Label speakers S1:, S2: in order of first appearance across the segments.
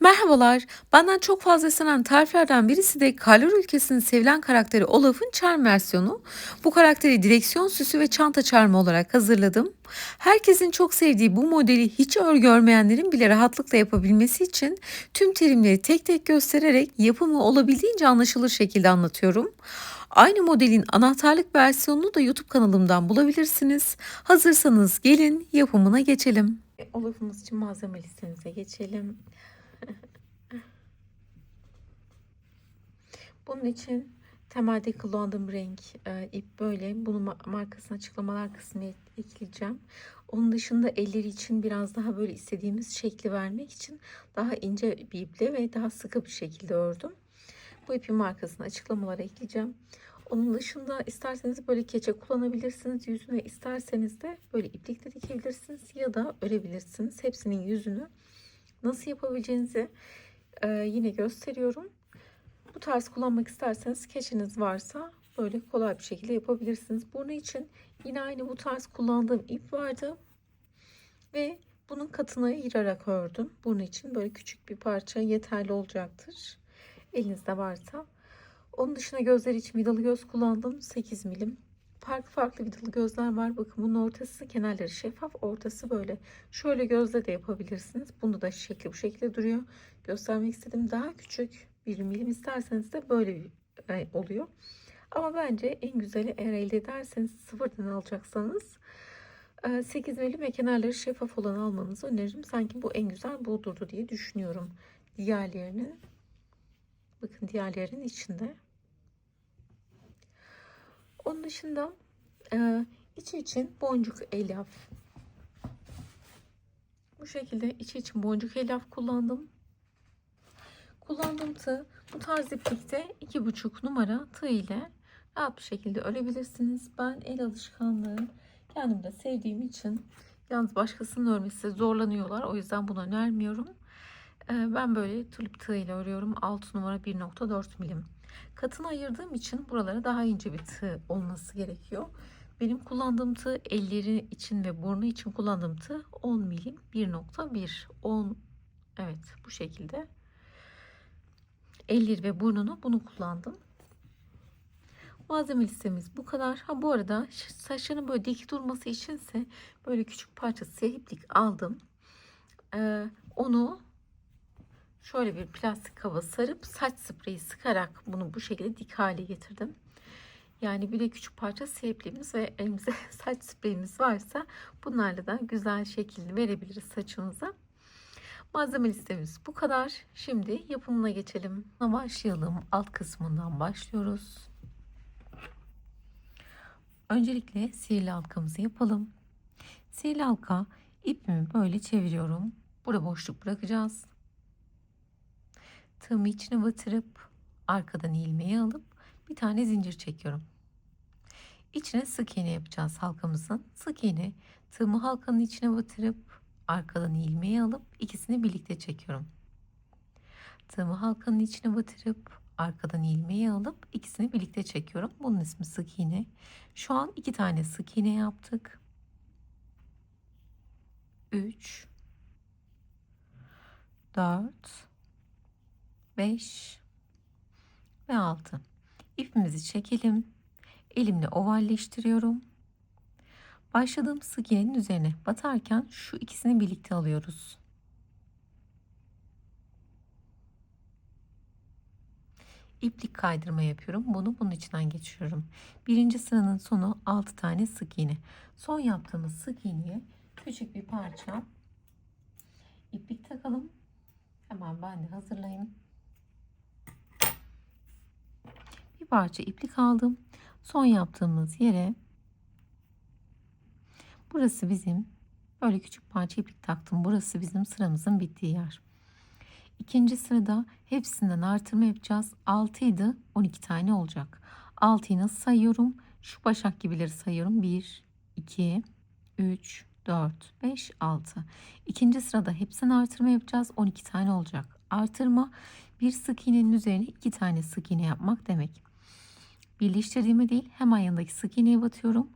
S1: Merhabalar. Benden çok fazla istenen tariflerden birisi de Kaller ülkesinin sevilen karakteri Olaf'ın charm versiyonu. Bu karakteri direksiyon süsü ve çanta charmı olarak hazırladım. Herkesin çok sevdiği bu modeli hiç örgü örmeyenlerin bile rahatlıkla yapabilmesi için tüm terimleri tek tek göstererek yapımı olabildiğince anlaşılır şekilde anlatıyorum. Aynı modelin anahtarlık versiyonunu da YouTube kanalımdan bulabilirsiniz. Hazırsanız gelin yapımına geçelim. Olafımız için malzeme listemize geçelim. Bunun için temelde kullandığım renk ip böyle. Bunu markasını açıklamalar kısmına ekleyeceğim. Onun dışında elleri için biraz daha böyle istediğimiz şekli vermek için daha ince bir iple ve daha sıkı bir şekilde ördüm. Bu ipin markasını açıklamalara ekleyeceğim. Onun dışında isterseniz böyle keçe kullanabilirsiniz yüzüne, isterseniz de böyle iplikle dikebilirsiniz ya da örebilirsiniz. Hepsinin yüzünü nasıl yapabileceğinizi yine gösteriyorum. Bu tarz kullanmak isterseniz keçiniz varsa böyle kolay bir şekilde yapabilirsiniz. Bunun için yine aynı bu tarz kullandığım ip vardı ve bunun katını ayırarak ördüm. Bunun için böyle küçük bir parça yeterli olacaktır. Elinizde varsa. Onun dışında gözler için vidalı göz kullandım. 8 milim. Farklı farklı vidalı gözler var. Bakın bunun ortası, kenarları şeffaf, ortası böyle. Şöyle gözle de yapabilirsiniz. Bunu da şekli bu şekilde duruyor. Göstermek istedim. Daha küçük bir milim isterseniz de böyle bir oluyor. Ama bence en güzeli, eğer elde ederseniz, sıfırdan alacaksanız 8 milim ve kenarları şeffaf olan almanızı öneririm. Sanki bu en güzel budurdu diye düşünüyorum. Diğerlerinin, bakın diğerlerinin içinde. Onun dışında içi için boncuk elyaf. Bu şekilde içi için boncuk elyaf kullandım. Kullandığım tığ bu tarz iplikte 2,5 numara tığ ile rahat bir şekilde örebilirsiniz. Ben el alışkanlığı kendim de sevdiğim için, yalnız başkasının örmesi zorlanıyorlar. O yüzden bunu önermiyorum. Ben böyle tulip tığ ile örüyorum. 6 numara 1,4 milim. Katını ayırdığım için buralara daha ince bir tığ olması gerekiyor. Benim kullandığım tığ elleri için ve burnu için kullandığım tığ 10 milim 1,1. 10, evet, bu şekilde. Elleri ve burnunu bunu kullandım. Malzeme listemiz bu kadar. Ha, bu arada saçların böyle dik durması içinse böyle küçük parça siyah iplik aldım. Onu şöyle bir plastik kaba sarıp saç spreyi sıkarak bunu bu şekilde dik hale getirdim. Yani bir de küçük parça siyah ipliğimiz ve elimize saç spreyimiz varsa bunlarla da güzel şekilini verebiliriz saçımıza. Malzeme listemiz bu kadar. Şimdi yapımına geçelim. Başlayalım. Alt kısmından başlıyoruz. Öncelikle sihirli halkamızı yapalım. Sihirli halka, ipimi böyle çeviriyorum. Burada boşluk bırakacağız. Tığımı içine batırıp arkadan ilmeği alıp bir tane zincir çekiyorum. İçine sık iğne yapacağız halkamızın. Sık iğne, tığımı halkanın içine batırıp arkadan ilmeği alıp ikisini birlikte çekiyorum. Tığımı halkanın içine batırıp arkadan ilmeği alıp ikisini birlikte çekiyorum. Bunun ismi sık iğne. Şu an 2 tane sık iğne yaptık. 3, 4, 5 ve 6. İpimizi çekelim. Elimle ovalleştiriyorum. Başladığım sık iğnenin üzerine batarken şu ikisini birlikte alıyoruz. İplik kaydırma yapıyorum. Bunu bunun içinden geçiriyorum. Birinci sıranın sonu 6 tane sık iğne. Son yaptığımız sık iğneye küçük bir parça iplik takalım. Hemen ben de hazırlayayım. Bir parça iplik aldım. Son yaptığımız yere, burası bizim, böyle küçük parça iplik taktım. Burası bizim sıramızın bittiği yer. İkinci sırada hepsinden artırma yapacağız. 6 idi, 12 tane olacak. 6'yı nasıl sayıyorum? Şu başak gibileri sayıyorum. 1, 2, 3, 4, 5, 6. İkinci sırada hepsinden artırma yapacağız. 12 tane olacak. Artırma, bir sık iğnenin üzerine 2 tane sık iğne yapmak demek. Birleştirdiğime değil, hemen yanındaki sık iğneye batıyorum.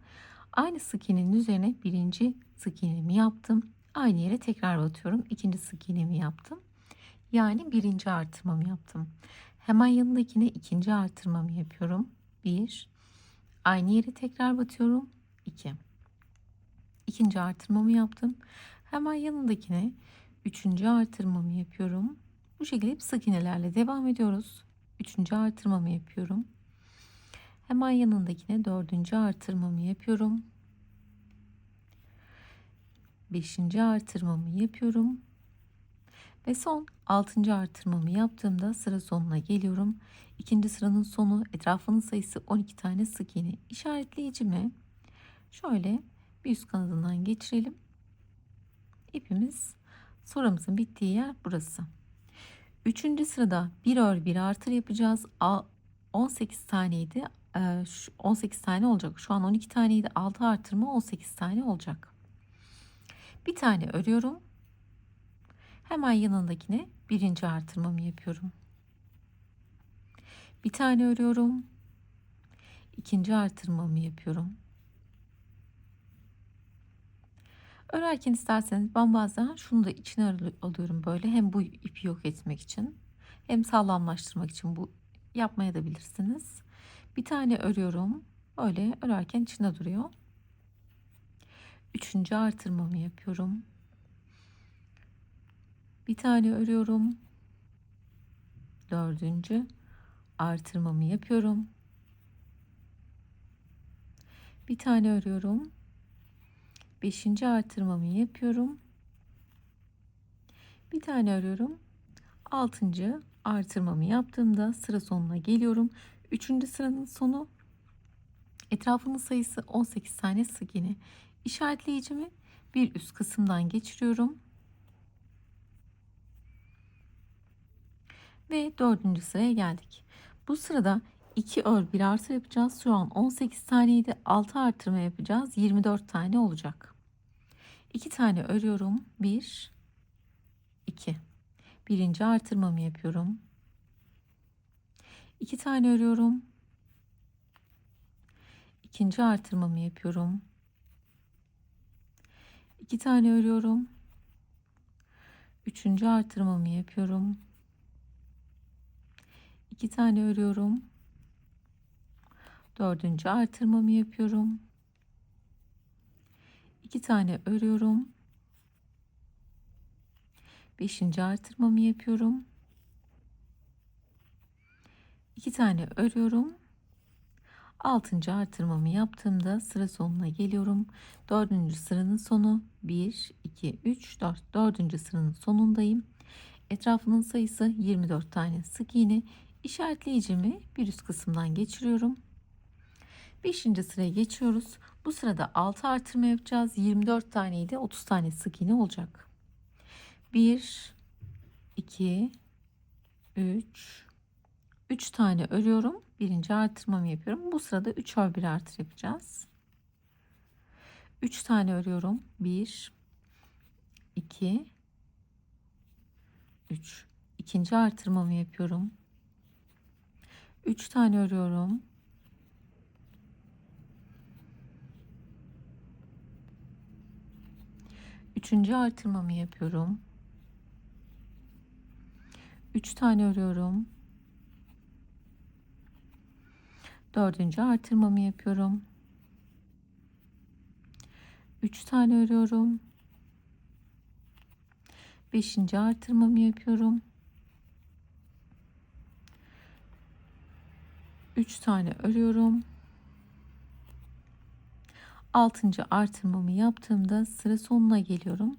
S1: Aynı sık iğnenin üzerine birinci sık iğnemi yaptım. Aynı yere tekrar batıyorum. İkinci sık iğnemi yaptım. Yani birinci artırmamı yaptım. Hemen yanındakine ikinci artırmamı yapıyorum. 1. Aynı yere tekrar batıyorum. 2. İkinci artırmamı yaptım. Hemen yanındakine üçüncü artırmamı yapıyorum. Bu şekilde hep sık iğnelerle devam ediyoruz. Üçüncü artırmamı yapıyorum. Hemen yanındakine dördüncü artırmamı yapıyorum. Beşinci artırmamı yapıyorum. Ve son 6. artırmamı yaptığımda sıra sonuna geliyorum. İkinci sıranın sonu, etrafının sayısı 12 tane sık iğne. İşaretleyicimi şöyle bir üst kanadından geçirelim. İpimiz, sıramızın bittiği yer burası. Üçüncü sırada bir ör bir artır yapacağız. 18 taneydi. 18 tane olacak. Şu an 12 taneydi. 6 artırma 18 tane olacak. Bir tane örüyorum. Hemen yanındakine birinci artırmamı yapıyorum. Bir tane örüyorum. İkinci artırmamı yapıyorum. Örerken isterseniz ben bazen şunu da içine alıyorum böyle. Hem bu ipi yok etmek için hem sağlamlaştırmak için bu yapmaya da bilirsiniz. Bir tane örüyorum. Öyle örerken içine duruyor. Üçüncü artırmamı yapıyorum. Bir tane örüyorum. Dördüncü artırmamı yapıyorum. Bir tane örüyorum. Beşinci artırmamı yapıyorum. Bir tane örüyorum. Altıncı artırmamı yaptığımda sıra sonuna geliyorum. Üçüncü sıranın sonu, etrafının sayısı 18 tane sık iğne. İşaretleyicimi bir üst kısımdan geçiriyorum. Ve dördüncü sıraya geldik. Bu sırada 2 ör bir artır yapacağız. Şu an 18 taneydi. 6 artırma yapacağız. 24 tane olacak. 2 tane örüyorum. 1, 2. Birinci artırmamı yapıyorum. 2 tane örüyorum. İkinci artırmamı yapıyorum. 2 tane örüyorum. Üçüncü artırmamı yapıyorum. 2 tane örüyorum. Dördüncü artırmamı yapıyorum. 2 tane örüyorum. Beşinci artırmamı yapıyorum. 2 tane örüyorum. Altıncı artırmamı yaptığımda sıra sonuna geliyorum. Dördüncü sıranın sonu 1, 2, 3, 4. Dördüncü sıranın sonundayım. Etrafının sayısı 24 tane sık iğne. İşaretleyicimi bir üst kısımdan geçiriyorum. 5. sıraya geçiyoruz. Bu sırada 6 artırma yapacağız. 24 taneydi. 30 tane sık iğne olacak. 1, 2, 3, 3 tane örüyorum. Birinci artırmamı yapıyorum. Bu sırada 3 ör bir artır yapacağız. 3 tane örüyorum. 1, 2, 3. İkinci artırmamı yapıyorum. 3 tane örüyorum. 3. artırmamı yapıyorum. 3 tane örüyorum. 4. artırmamı yapıyorum. 3 tane örüyorum. 5. artırmamı yapıyorum. 3 tane örüyorum. 6. artırmamı yaptığımda sıra sonuna geliyorum.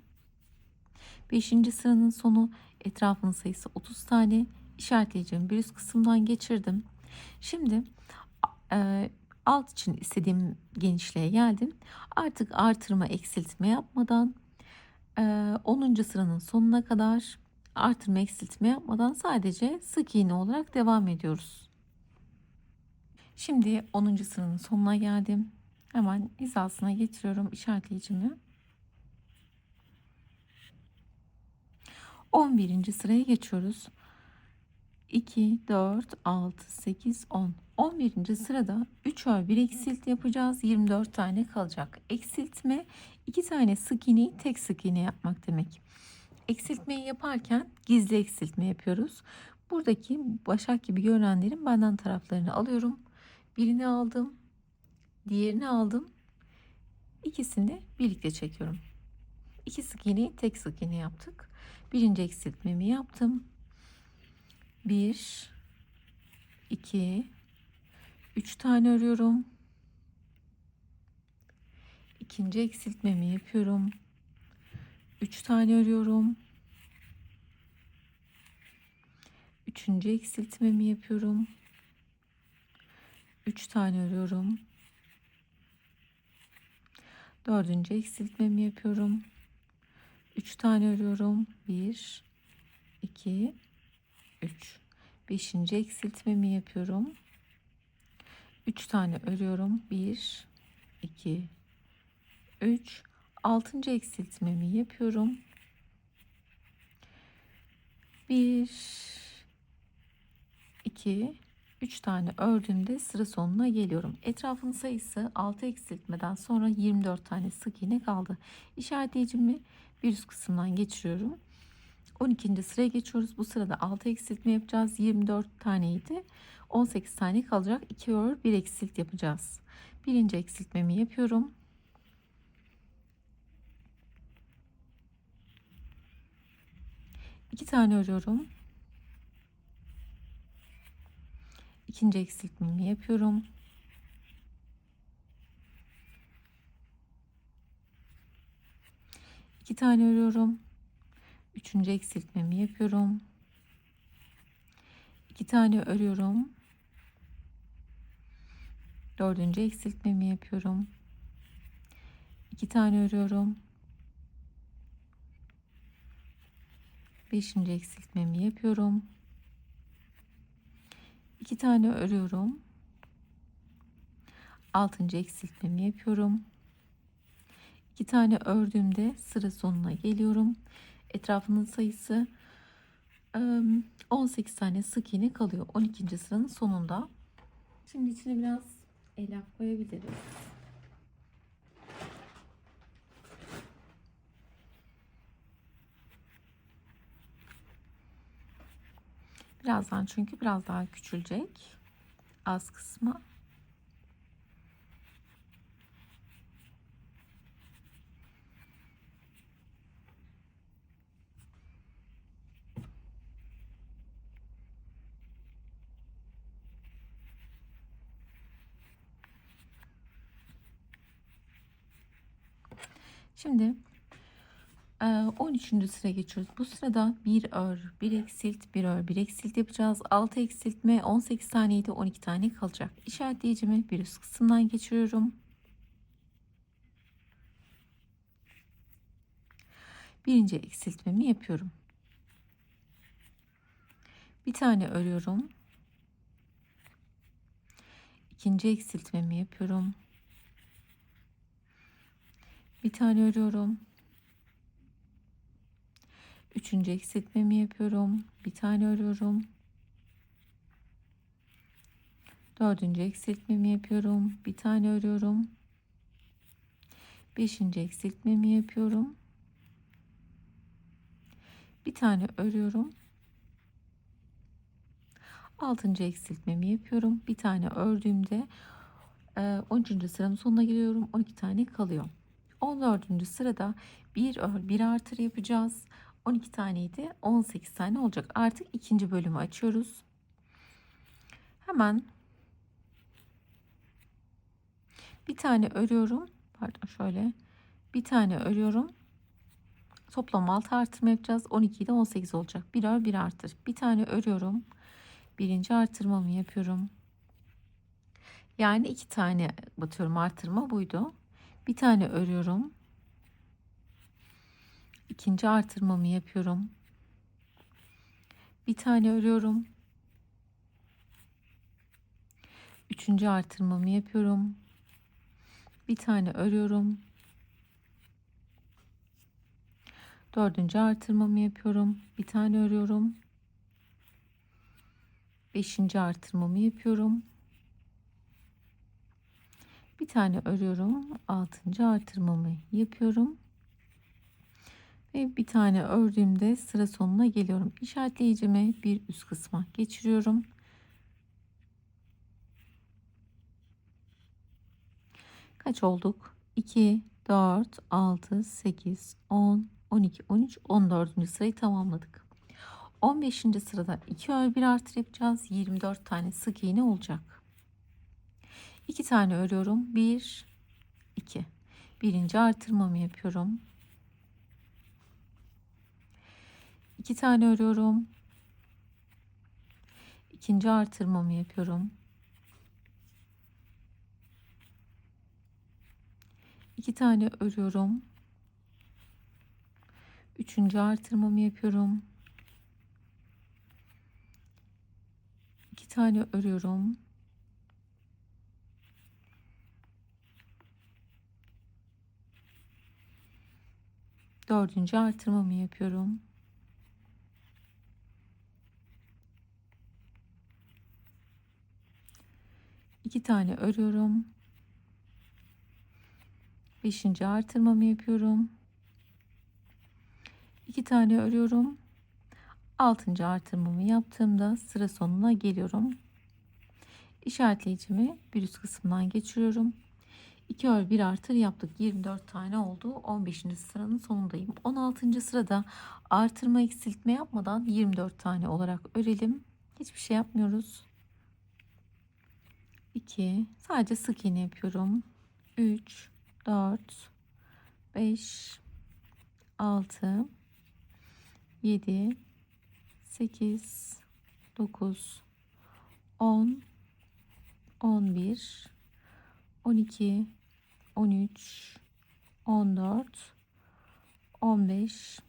S1: 5. sıranın sonu, etrafının sayısı 30 tane. İşaretleyeceğim bir üst kısımdan geçirdim. Şimdi alt için istediğim genişliğe geldim. Artık artırma eksiltme yapmadan 10. sıranın sonuna kadar artırma eksiltme yapmadan sadece sık iğne olarak devam ediyoruz. Şimdi 10. sıranın sonuna geldim. Hemen hizasına getiriyorum işaretleyicimi. 11. sıraya geçiyoruz. 2, 4, 6, 8, 10. 11. sırada 3 ör 1 eksilt yapacağız. 24 tane kalacak. Eksiltme 2 tane sık iğneyi tek sık iğne yapmak demek. Eksiltmeyi yaparken gizli eksiltme yapıyoruz. Buradaki başak gibi görünenlerin benden taraflarını alıyorum. Birini aldım, diğerini aldım. İkisini birlikte çekiyorum. 2 sık iğneyi tek sık iğne yaptık. Birinci eksiltmemi yaptım. 1, 2, 3 tane örüyorum. İkinci eksiltmemi yapıyorum. 3 tane örüyorum. Üçüncü eksiltmemi yapıyorum. 3 tane örüyorum. Dördüncü eksiltmemi yapıyorum. 3 tane örüyorum. 1, 2, 3. Beşinci eksiltmemi yapıyorum. 3 tane örüyorum. 1, 2, 3. Altıncı eksiltmemi yapıyorum. 1, 2, 3 tane ördüğümde sıra sonuna geliyorum. Etrafın sayısı 6 eksiltmeden sonra 24 tane sık iğne kaldı. İşaretleyicimi bir üst kısımdan geçiriyorum. 12. sıraya geçiyoruz. Bu sırada 6 eksiltme yapacağız. 24 taneydi. 18 tane kalacak. 2 ör 1 eksilt yapacağız. Birinci eksiltmemi yapıyorum. İki tane örüyorum. İkinci eksiltmemi yapıyorum. İki tane örüyorum. Üçüncü eksiltmemi yapıyorum. İki tane örüyorum. Dördüncü eksiltmemi yapıyorum. İki tane örüyorum. Beşinci eksiltmemi yapıyorum. İki tane örüyorum. Altıncı eksiltmemi yapıyorum. 2 tane ördüğümde sıra sonuna geliyorum. Etrafının sayısı 18 tane sık iğne kalıyor. 12. sıranın sonunda. Şimdi içine biraz elyaf koyabiliriz. Birazdan çünkü biraz daha küçülecek. Az kısmı. Şimdi 13. sıraya geçiyoruz. Bu sırada bir ör, bir eksilt, bir ör, bir eksilt yapacağız. 6 eksiltme, 18 taneydi, 12 tane kalacak. İşaretleyicimi bir üst kısımdan geçiriyorum. Birinci eksiltmemi yapıyorum. Bir tane örüyorum. İkinci eksiltmemi yapıyorum. Bir tane örüyorum. Üçüncü eksiltmemi yapıyorum. Bir tane örüyorum. Dördüncü eksiltmemi yapıyorum. Bir tane örüyorum. Beşinci eksiltmemi yapıyorum. Bir tane örüyorum. Altıncı eksiltmemi yapıyorum. Bir tane ördüğümde 13. sıranın sonuna geliyorum. 12 tane kalıyor. 14. sırada bir ör bir artır yapacağız. 12 taneydi. 18 tane olacak. Artık ikinci bölümü açıyoruz. Hemen bir tane örüyorum. Pardon, şöyle. Bir tane örüyorum. Toplam 6 artırma yapacağız. 12'de 18 olacak. Bir ör bir artır. Bir tane örüyorum. Birinci artırmamı yapıyorum. Yani 2 tane batıyorum, artırma buydu. Bir tane örüyorum. İkinci artırmamı yapıyorum. Bir tane örüyorum. Üçüncü artırmamı yapıyorum. Bir tane örüyorum. Dördüncü artırmamı yapıyorum. Bir tane örüyorum. Beşinci artırmamı yapıyorum. Bir tane örüyorum. Altıncı artırmamı yapıyorum. Ve bir tane ördüğümde sıra sonuna geliyorum. İşaretleyicimi bir üst kısma geçiriyorum. Kaç olduk? 2, 4, 6, 8, 10, 12, 13, 14. sırayı tamamladık. 15. sırada 2 ör 1 artır yapacağız. 24 tane sık iğne olacak. 2 tane örüyorum. 1, 2. Birinci artırmamı yapıyorum. 2 tane örüyorum. İkinci artırmamı yapıyorum. 2 tane örüyorum. Üçüncü artırmamı yapıyorum. 2 tane örüyorum. Dördüncü artırmamı yapıyorum. 2 tane örüyorum. Beşinci artırmamı yapıyorum. 2 tane örüyorum. Altıncı artırmamı yaptığımda sıra sonuna geliyorum. İşaretleyicimi bir üst kısımdan geçiriyorum. 2 ör 1 artır yaptık. 24 tane oldu. 15. sıranın sonundayım. 16. sırada artırma eksiltme yapmadan 24 tane olarak örelim. Hiçbir şey yapmıyoruz. 2, sadece sık iğne yapıyorum. 3, 4, 5, 6, 7, 8, 9, 10, 11, 12, 13, 14, 15,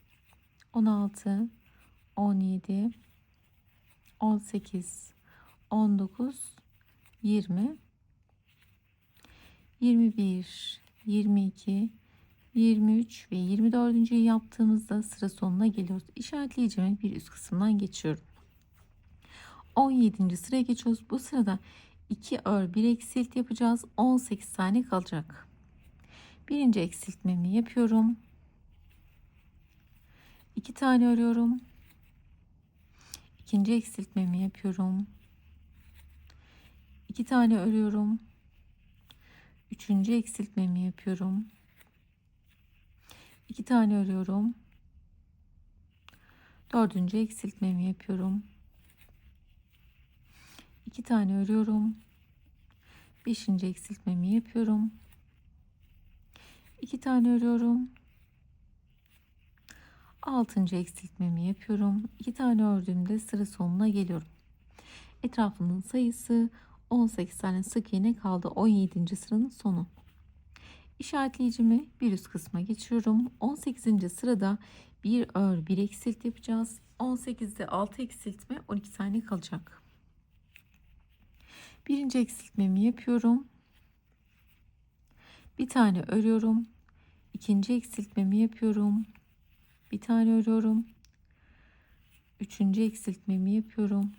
S1: 16, 17, 18, 19, 20, 21, 22, 23 ve 24.'yü yaptığımızda sıra sonuna geliyoruz. İşaretleyicimi bir üst kısımdan geçiyorum. 17. sıraya geçiyoruz. Bu sırada 2 ör 1 eksilt yapacağız. 18 tane kalacak. Birinci eksiltmemi yapıyorum. 2 tane örüyorum. İkinci eksiltmemi yapıyorum. 2 tane örüyorum. Üçüncü eksiltmemi yapıyorum. 2 tane örüyorum. Dördüncü eksiltmemi yapıyorum. 2 tane örüyorum. Beşinci eksiltmemi yapıyorum. 2 tane örüyorum. Altıncı eksiltmemi yapıyorum. 2 tane ördüğümde sıra sonuna geliyorum. Etrafının sayısı 18 tane sık iğne kaldı. 17. sıranın sonu. İşaretleyicimi bir üst kısma geçiyorum. 18. sırada bir ör 1 eksilt yapacağız. 18'de 6 eksiltme 12 tane kalacak. Birinci eksiltmemi yapıyorum. Bir tane örüyorum. İkinci eksiltmemi yapıyorum. Bir tane örüyorum. Üçüncü eksiltmemi yapıyorum.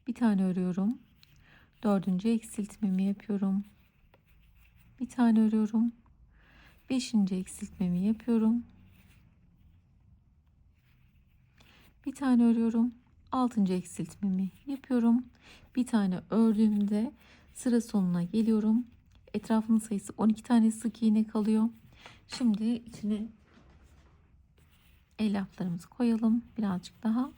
S1: Bir tane örüyorum. Dördüncü eksiltmemi yapıyorum. Bir tane örüyorum. Beşinci eksiltmemi yapıyorum. Bir tane örüyorum. Altıncı eksiltmemi yapıyorum. Bir tane ördüğümde sıra sonuna geliyorum. Etrafının sayısı 12 tane sık iğne kalıyor. Şimdi içine elyaflarımızı koyalım. Birazcık daha.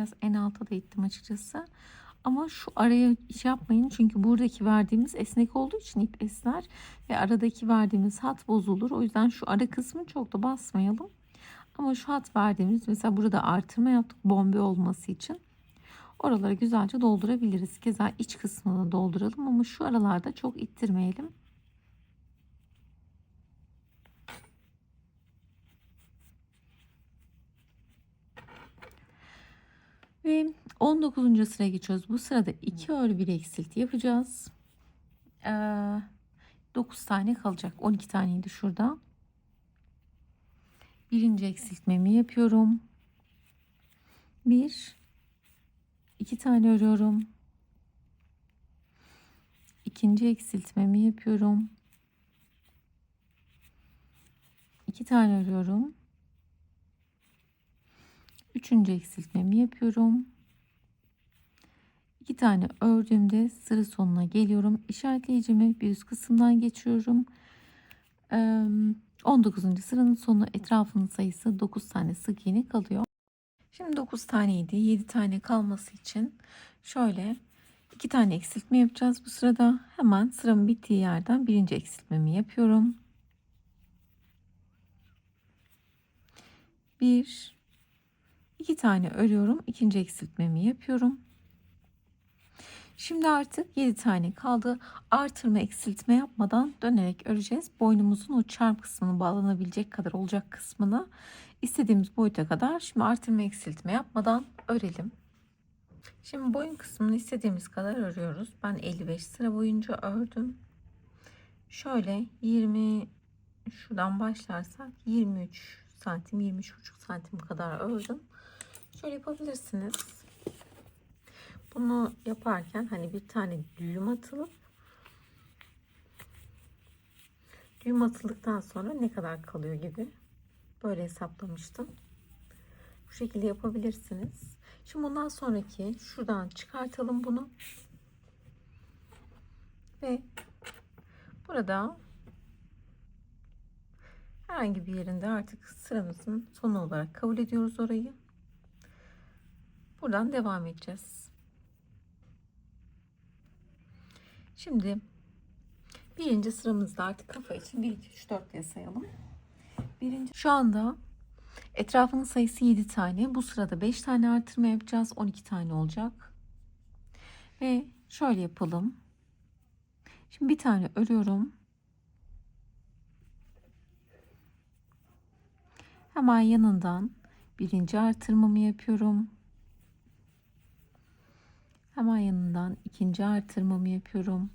S1: Biraz en alta da ittim açıkçası. Ama şu araya iş yapmayın. Çünkü buradaki verdiğimiz esnek olduğu için ip esner. Ve aradaki verdiğimiz hat bozulur. O yüzden şu ara kısmı çok da basmayalım. Ama şu hat verdiğimiz, mesela burada artırma yaptık bombe olması için. Oraları güzelce doldurabiliriz. Keza iç kısmını dolduralım ama şu aralarda çok ittirmeyelim. Ve 19. sıraya geçiyoruz. Bu sırada 2 ör 1 eksilti yapacağız. 9 tane kalacak. 12 taneydi şurada. Birinci eksiltmemi yapıyorum. 1 2 tane örüyorum. İkinci eksiltmemi yapıyorum. 2 tane örüyorum. Üçüncü eksiltmemi yapıyorum. 2 tane ördüğümde sıra sonuna geliyorum. İşaretleyicimi bir üst kısımdan geçiyorum. 19. sıranın sonu, etrafının sayısı 9 tane sık iğne kalıyor. Şimdi 9 taneydi. 7 tane kalması için şöyle 2 tane eksiltme yapacağız. Bu sırada hemen sıramın bittiği yerden birinci eksiltmemi yapıyorum. 1 2 tane örüyorum. İkinci eksiltmemi yapıyorum. Şimdi artık 7 tane kaldı. Artırma eksiltme yapmadan dönerek öreceğiz. Boynumuzun o çarm kısmını, bağlanabilecek kadar olacak kısmını istediğimiz boyuta kadar. Şimdi artırma eksiltme yapmadan örelim. Şimdi boyun kısmını istediğimiz kadar örüyoruz. Ben 55 sıra boyunca ördüm. Şöyle 20, şuradan başlarsak 23 santim, 23,5 santim kadar ördüm. Şöyle yapabilirsiniz. Bunu yaparken hani bir tane düğüm atıldıktan sonra ne kadar kalıyor gibi böyle hesaplamıştım. Bu şekilde yapabilirsiniz. Şimdi bundan sonraki şuradan çıkartalım bunu ve burada herhangi bir yerinde artık sıramızın sonu olarak kabul ediyoruz orayı. Buradan devam edeceğiz. Şimdi birinci sıramızda artık kafa için 1 2 3 4 diye sayalım. Şu anda etrafının sayısı 7 tane. Bu sırada 5 tane artırma yapacağız. 12 tane olacak. Ve şöyle yapalım. Şimdi bir tane örüyorum. Hemen yanından birinci artırmamı yapıyorum. Hemen yanından ikinci artırmamı yapıyorum.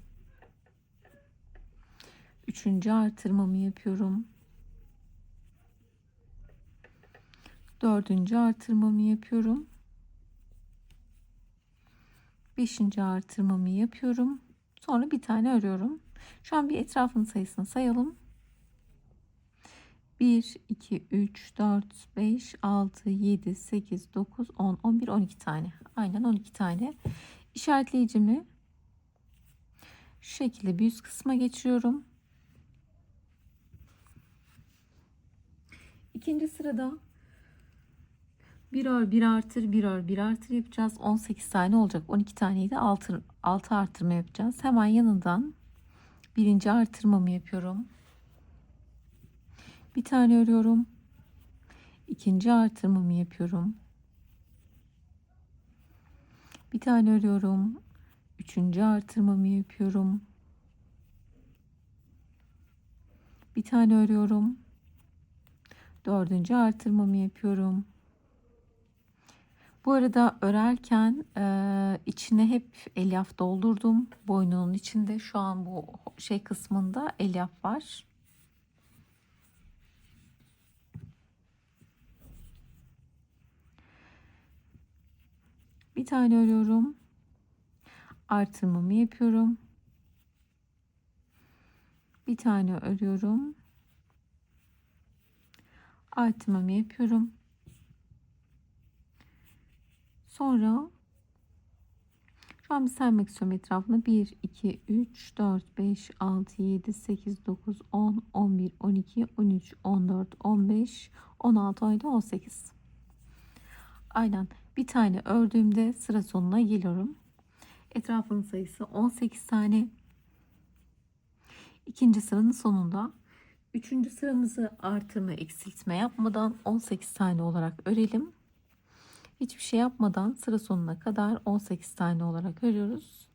S1: Üçüncü artırmamı yapıyorum. Dördüncü artırmamı yapıyorum. Beşinci artırmamı yapıyorum. Sonra bir tane örüyorum. Şu an bir etrafın sayısını sayalım. 1, 2, 3, 4, 5, 6, 7, 8, 9, 10, 11, 12 tane. Aynen 12 tane. İşaretleyicimi şu şekilde bir üst kısma geçiriyorum. İkinci sırada bir ör bir artır, bir ör bir artır yapacağız. 18 tane olacak. 12 taneyi de 6 artırma yapacağız. Hemen yanından birinci artırmamı yapıyorum. Bir tane örüyorum. İkinci artırmamı yapıyorum. Bir tane örüyorum. Üçüncü artırmamı yapıyorum. Bir tane örüyorum. Dördüncü artırmamı yapıyorum. Bu arada örerken içine hep elyaf doldurdum. Boynunun içinde şu an bu şey kısmında elyaf var. Bir tane örüyorum. Artırmamı yapıyorum. Bir tane örüyorum. Artırmamı yapıyorum. Sonra şu an bir sermek istiyorum etrafına. 1, 2, 3, 4, 5, 6, 7, 8, 9, 10, 11, 12, 13, 14, 15, 16, 17, 18. Aynen. Bir tane ördüğümde sıra sonuna geliyorum. Etrafının sayısı 18 tane. İkinci sıranın sonunda. Üçüncü sıramızı artırma eksiltme yapmadan 18 tane olarak örelim. Hiçbir şey yapmadan sıra sonuna kadar 18 tane olarak örüyoruz.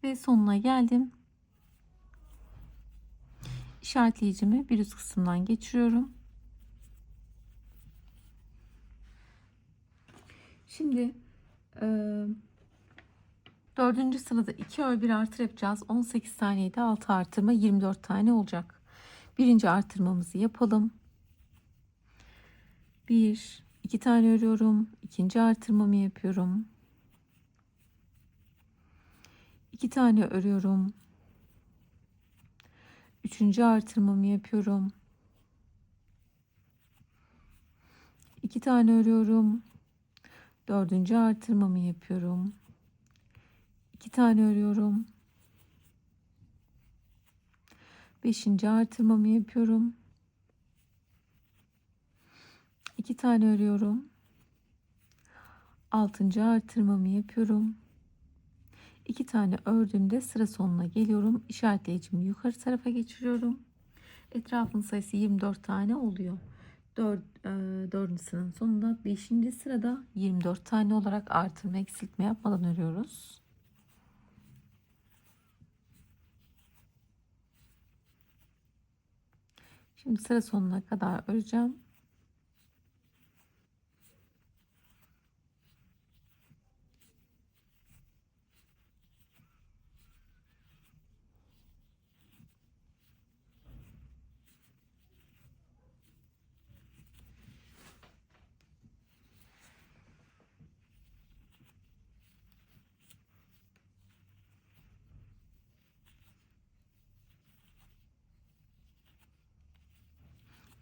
S1: Ve sonuna geldim. İşaretleyicimi bir üst kısımdan geçiriyorum. Şimdi dördüncü sırada 2 ör 1 artır yapacağız. 18 taneydi, 6 artırma 24 tane olacak. Birinci artırmamızı yapalım. 2 tane örüyorum. İkinci artırmamı yapıyorum. 2 tane örüyorum. Üçüncü artırmamı yapıyorum. 2 tane örüyorum. Dördüncü artırmamı yapıyorum. 2 tane örüyorum. Beşinci artırmamı yapıyorum. 2 tane örüyorum. Altıncı artırmamı yapıyorum. 2 tane ördüğümde sıra sonuna geliyorum. İşaretleyicimi yukarı tarafa geçiriyorum. Etrafın sayısı 24 tane oluyor. 4. sıranın sonunda 5. sırada 24 tane olarak artırma eksiltme yapmadan örüyoruz. Şimdi sıra sonuna kadar öreceğim.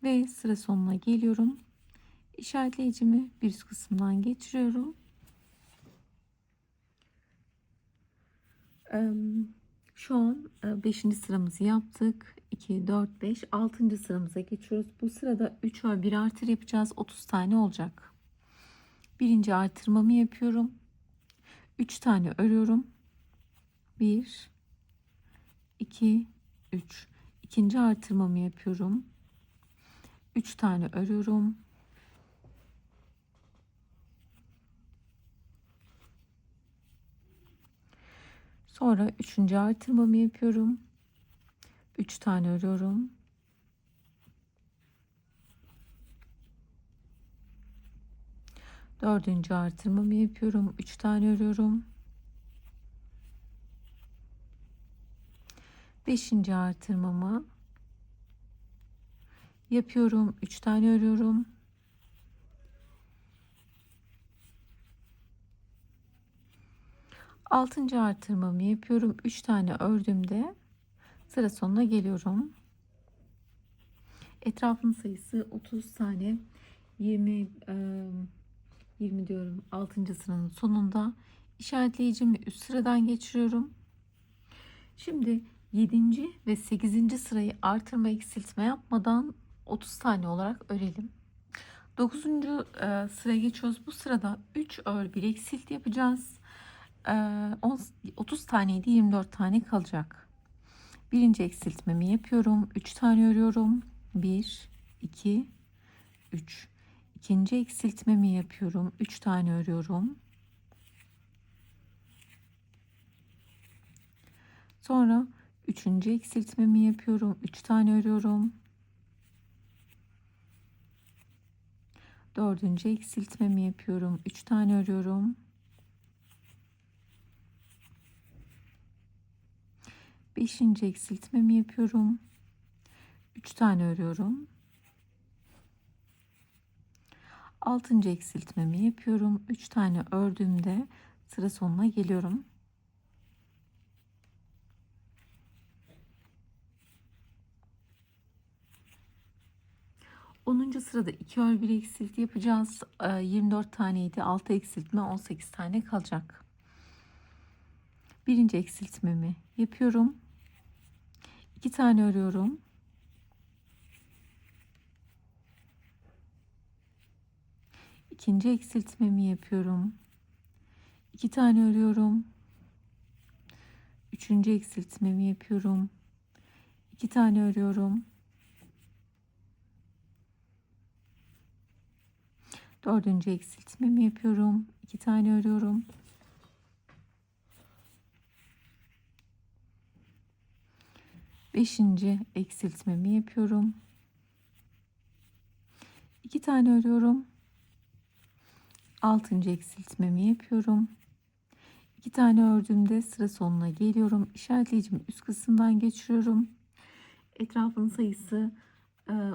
S1: Ve sıra sonuna geliyorum. İşaretleyicimi bir üst kısımdan geçiriyorum. Şu an 5. sıramızı yaptık. 2, 4, 5, 6. sıramıza geçiyoruz. Bu sırada 3 ör 1 artır yapacağız. 30 tane olacak. Birinci artırmamı yapıyorum. 3 tane örüyorum. 1, 2, 3. İkinci artırmamı yapıyorum. 3 tane örüyorum. Sonra üçüncü artırmamı yapıyorum. 3 tane örüyorum. Dördüncü artırmamı yapıyorum. 3 tane örüyorum. Beşinci artırmamı yapıyorum. 3 tane örüyorum. Altıncı artırmamı yapıyorum. 3 tane ördüğümde sıra sonuna geliyorum. Etrafın sayısı 30 tane. 20 diyorum. 6. sıranın sonunda işaretleyicimi üst sıradan geçiriyorum. Şimdi 7. ve 8. sırayı artırma eksiltme yapmadan 30 tane olarak örelim. 9. sıraya geçiyoruz. Bu sırada 3 ör 1 eksilt yapacağız. 30 taneydi, 24 tane kalacak. Birinci eksiltmemi yapıyorum. 3 tane örüyorum. 1, 2, 3. İkinci eksiltmemi yapıyorum. 3 tane örüyorum. Sonra üçüncü eksiltmemi yapıyorum. 3 tane örüyorum. Dördüncü eksiltmemi yapıyorum. 3 tane örüyorum. Beşinci eksiltmemi yapıyorum. 3 tane örüyorum. Altıncı eksiltmemi yapıyorum. 3 tane ördüğümde sıra sonuna geliyorum. 10. sırada 2 ör 1 eksilti yapacağız. 24 taneydi. 6 eksiltme 18 tane kalacak. Birinci eksiltmemi yapıyorum. 2 tane örüyorum. İkinci eksiltmemi yapıyorum. 2 tane örüyorum. Üçüncü eksiltmemi yapıyorum. 2 tane örüyorum. Dördüncü eksiltmemi yapıyorum. 2 tane örüyorum. Beşinci eksiltmemi yapıyorum. 2 tane örüyorum. 6. eksiltmemi yapıyorum. 2 tane ördüğümde sıra sonuna geliyorum. İşaretleyicimi üst kısımdan geçiriyorum. Etrafının sayısı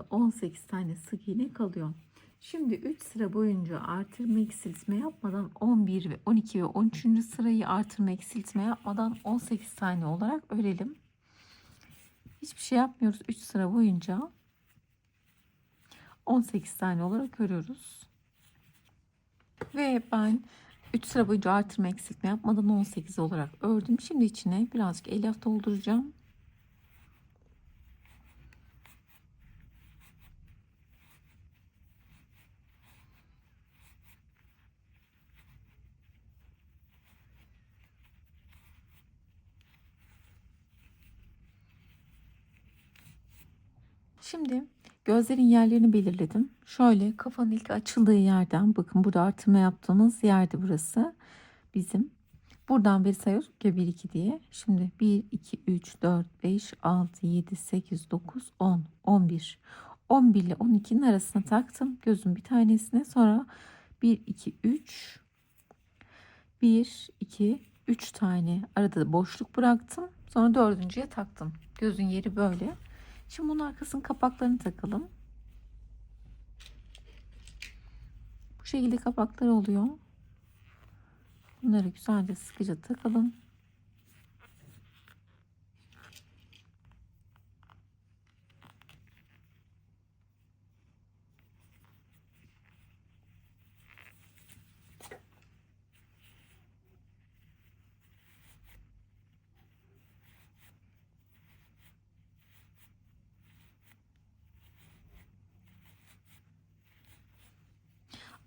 S1: 18 tane sık iğne kalıyor. Şimdi 3 sıra boyunca artırma eksiltme yapmadan 11 ve 12 ve 13. sırayı artırma eksiltme yapmadan 18 tane olarak örelim. Hiçbir şey yapmıyoruz. 3 sıra boyunca 18 tane olarak örüyoruz. Ve ben 3 sıra boyunca artırma eksiltme yapmadan 18 olarak ördüm. Şimdi içine birazcık elyaf dolduracağım. Şimdi gözlerin yerlerini belirledim. Şöyle kafanın ilk açıldığı yerden, bakın burada artırma yaptığımız yerdi burası bizim. Buradan beri sayıyoruz ya, 1 2 diye. Şimdi 1 2 3 4 5 6 7 8 9 10 11. 11 ile 12'nin arasına taktım gözün bir tanesine. Sonra 1 2 3 1 2 3 tane arada da boşluk bıraktım. Sonra dördüncüye taktım. Gözün yeri böyle. Şimdi bunun arkasının kapaklarını takalım. Bu şekilde kapaklar oluyor. Bunları güzelce sıkıca takalım.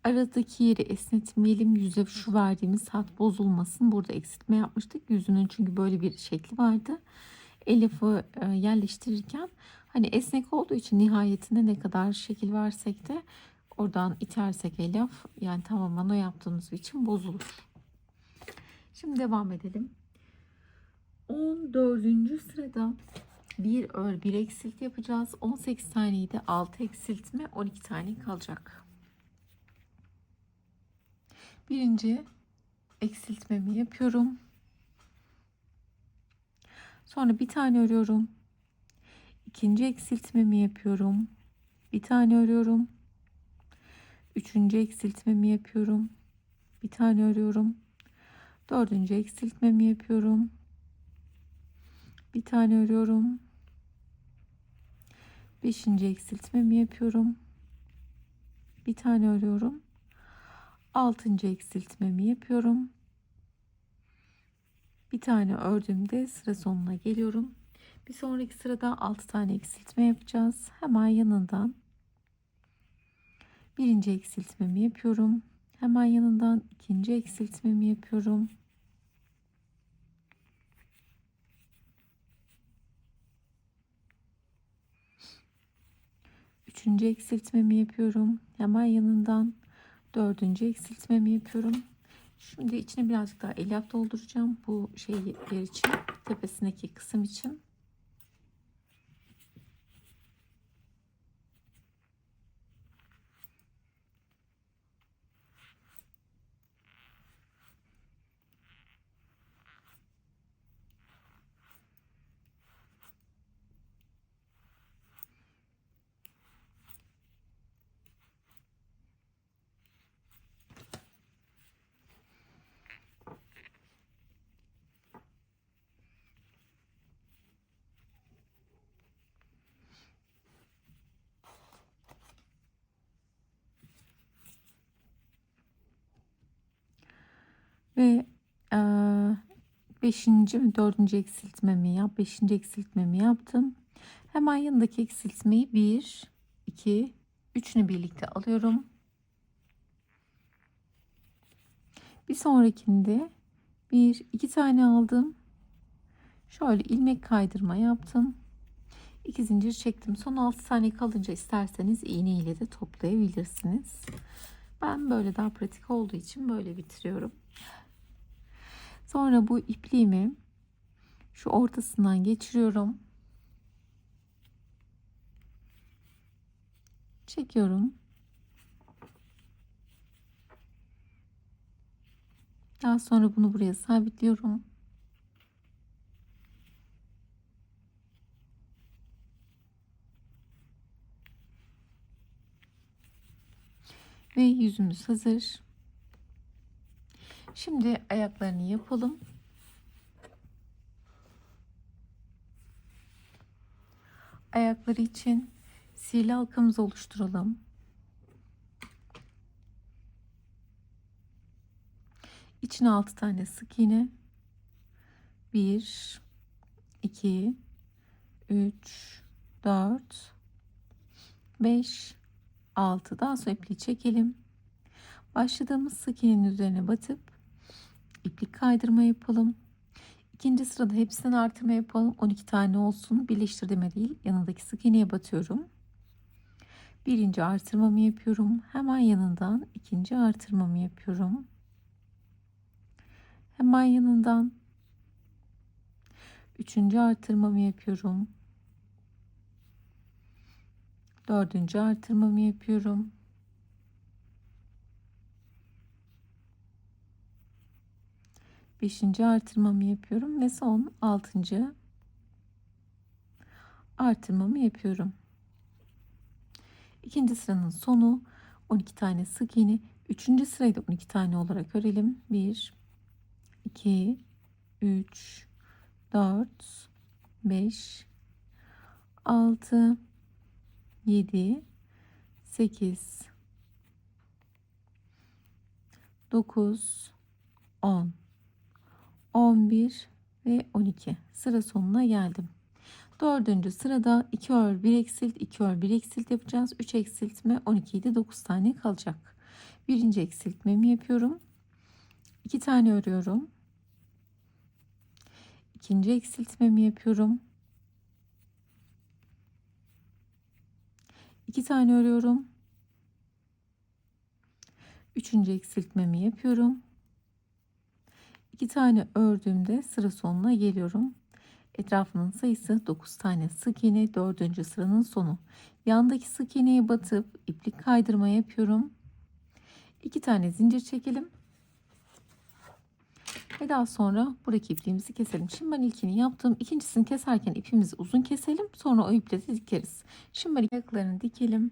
S1: Aradaki yeri esnetmeyelim. Yüze şu verdiğimiz hat bozulmasın. Burada eksiltme yapmıştık. Yüzünün çünkü böyle bir şekli vardı. Elyafı yerleştirirken hani esnek olduğu için nihayetinde ne kadar şekil versek de oradan itersek elyaf, yani tamamen o yaptığımız için bozulur. Şimdi devam edelim. 14. sırada bir ör bir eksilt yapacağız. 18 taneyi de 6 eksiltme, 12 tane kalacak. Birinci eksiltmemi yapıyorum. Sonra bir tane örüyorum. İkinci eksiltmemi yapıyorum. Bir tane örüyorum. Üçüncü eksiltmemi yapıyorum. Bir tane örüyorum. Dördüncü eksiltmemi yapıyorum. Bir tane örüyorum. Beşinci eksiltmemi yapıyorum. Bir tane örüyorum. Altıncı eksiltmemi yapıyorum. Bir tane ördüğümde sıra sonuna geliyorum. Bir sonraki sırada 6 tane eksiltme yapacağız. Hemen yanından birinci eksiltmemi yapıyorum. Hemen yanından ikinci eksiltmemi yapıyorum. Üçüncü eksiltmemi yapıyorum. Hemen yanından dördüncü eksiltmemi yapıyorum. Şimdi içine birazcık daha elyaf dolduracağım. Bu yer için, tepesindeki kısım için. Ve beşinci mi dördüncü beşinci eksiltmemi yaptım. Hemen yanındaki eksiltmeyi 1 2 3'ünü birlikte alıyorum. Bir sonrakinde 1 2 tane aldım. Şöyle ilmek kaydırma yaptım. 2 zincir çektim. Son 6 tane kalınca isterseniz iğne ile de toplayabilirsiniz. Ben böyle daha pratik olduğu için böyle bitiriyorum. Sonra bu ipliğimi şu ortasından geçiriyorum. Çekiyorum. Daha sonra bunu buraya sabitliyorum. Ve yüzümüz hazır. Şimdi ayaklarını yapalım. Ayakları için sihirli halkamızı oluşturalım. İçine 6 tane sık iğne. 1, 2, 3, 4, 5, 6. Daha sonra ipliği çekelim. Başladığımız sık iğnenin üzerine batıp iplik kaydırma yapalım. İkinci sırada hepsinden artırma yapalım. 12 tane olsun. Birleştirme değil. Yanındaki sık iğneye batıyorum. Birinci artırmamı yapıyorum. Hemen yanından ikinci artırmamı yapıyorum. Hemen yanından üçüncü artırmamı yapıyorum. Dördüncü artırmamı yapıyorum. Beşinci artırmamı yapıyorum ve son 6. artırmamı yapıyorum. İkinci sıranın sonu 12 tane sık iğne. Üçüncü sırayı da 12 tane olarak örelim. 1, 2, 3, 4, 5, 6, 7, 8, 9, 10, 11 ve 12. Sıra sonuna geldim. Dördüncü sırada 2 ör 1 eksilt 2 ör 1 eksilt yapacağız. 3 eksiltme 12 idi, 9 tane kalacak. Birinci eksiltmemi yapıyorum. 2 tane örüyorum. İkinci eksiltmemi yapıyorum. 2 tane örüyorum. Üçüncü eksiltmemi yapıyorum. 2 tane ördüğümde sıra sonuna geliyorum. Etrafının sayısı 9 tane sık iğne, 4. sıranın sonu. Yandaki sık iğneye batıp iplik kaydırma yapıyorum. 2 tane zincir çekelim. Ve daha sonra buradaki ipliğimizi keselim. Şimdi ben ilkini yaptım. İkincisini keserken ipimizi uzun keselim. Sonra o iple de dikeriz. Şimdi ben ayaklarını dikelim.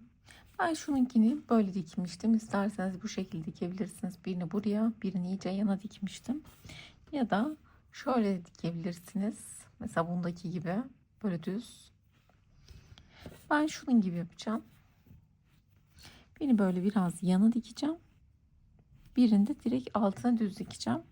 S1: Ben şununkini böyle dikmiştim. İsterseniz bu şekilde dikebilirsiniz. Birini buraya, birini iyice yana dikmiştim. Ya da şöyle dikebilirsiniz. Mesela bundaki gibi böyle düz. Ben şunun gibi yapacağım. Birini böyle biraz yana dikeceğim. Birini de direkt altına düz dikeceğim.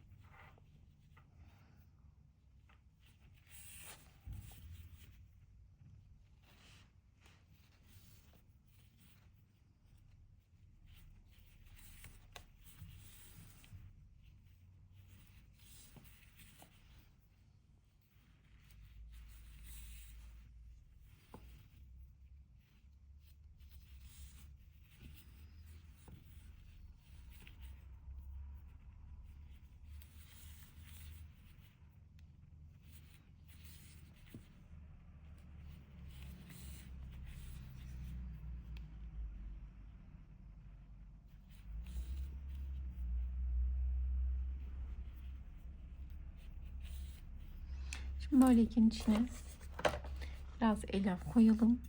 S1: Şimdi böyle ikinin içine biraz elyaf koyalım.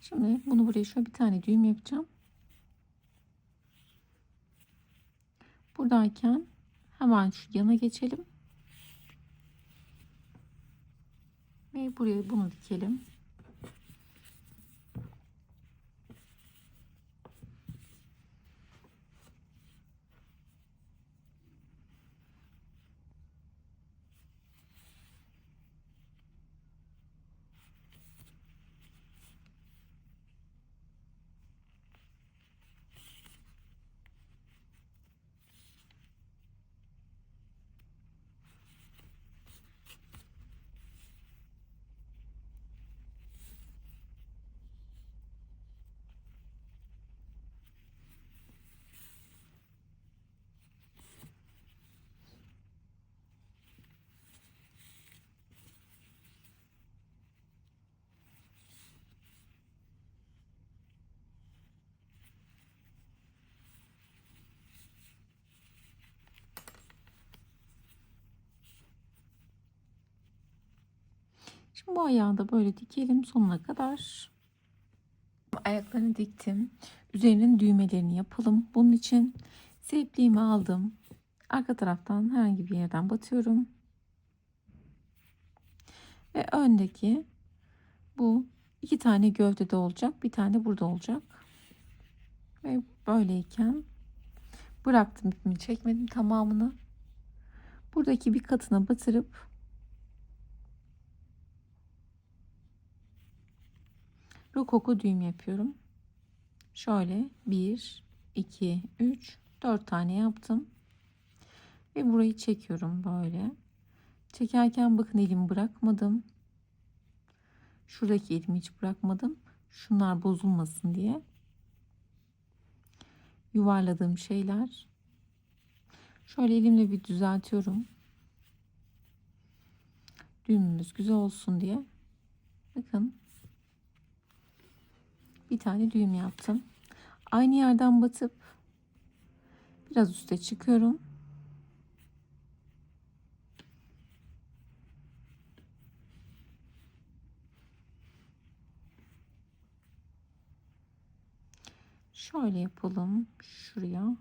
S1: Şimdi bunu buraya şöyle bir tane düğüm yapacağım. Buradayken hemen şu yana geçelim. Ve buraya bunu dikelim. Şimdi bu ayağı da böyle dikelim sonuna kadar. Ayaklarını diktim. Üzerinin düğmelerini yapalım. Bunun için ipliğimi aldım. Arka taraftan herhangi bir yerden batıyorum. Ve öndeki bu iki tane gövdede olacak. Bir tane burada olacak. Ve böyleyken bıraktım ipimi, çekmedim tamamını. Buradaki bir katına batırıp rokoko düğüm yapıyorum. Şöyle 1, 2, 3, 4 tane yaptım. Ve burayı çekiyorum böyle. Çekerken bakın elimi bırakmadım. Şuradaki elimi hiç bırakmadım. Şunlar bozulmasın diye. Yuvarladığım şeyler. Şöyle elimle bir düzeltiyorum. Düğümümüz güzel olsun diye. Bakın. Bir tane düğüm yaptım. Aynı yerden batıp biraz üste çıkıyorum. Şöyle yapalım. Şuraya.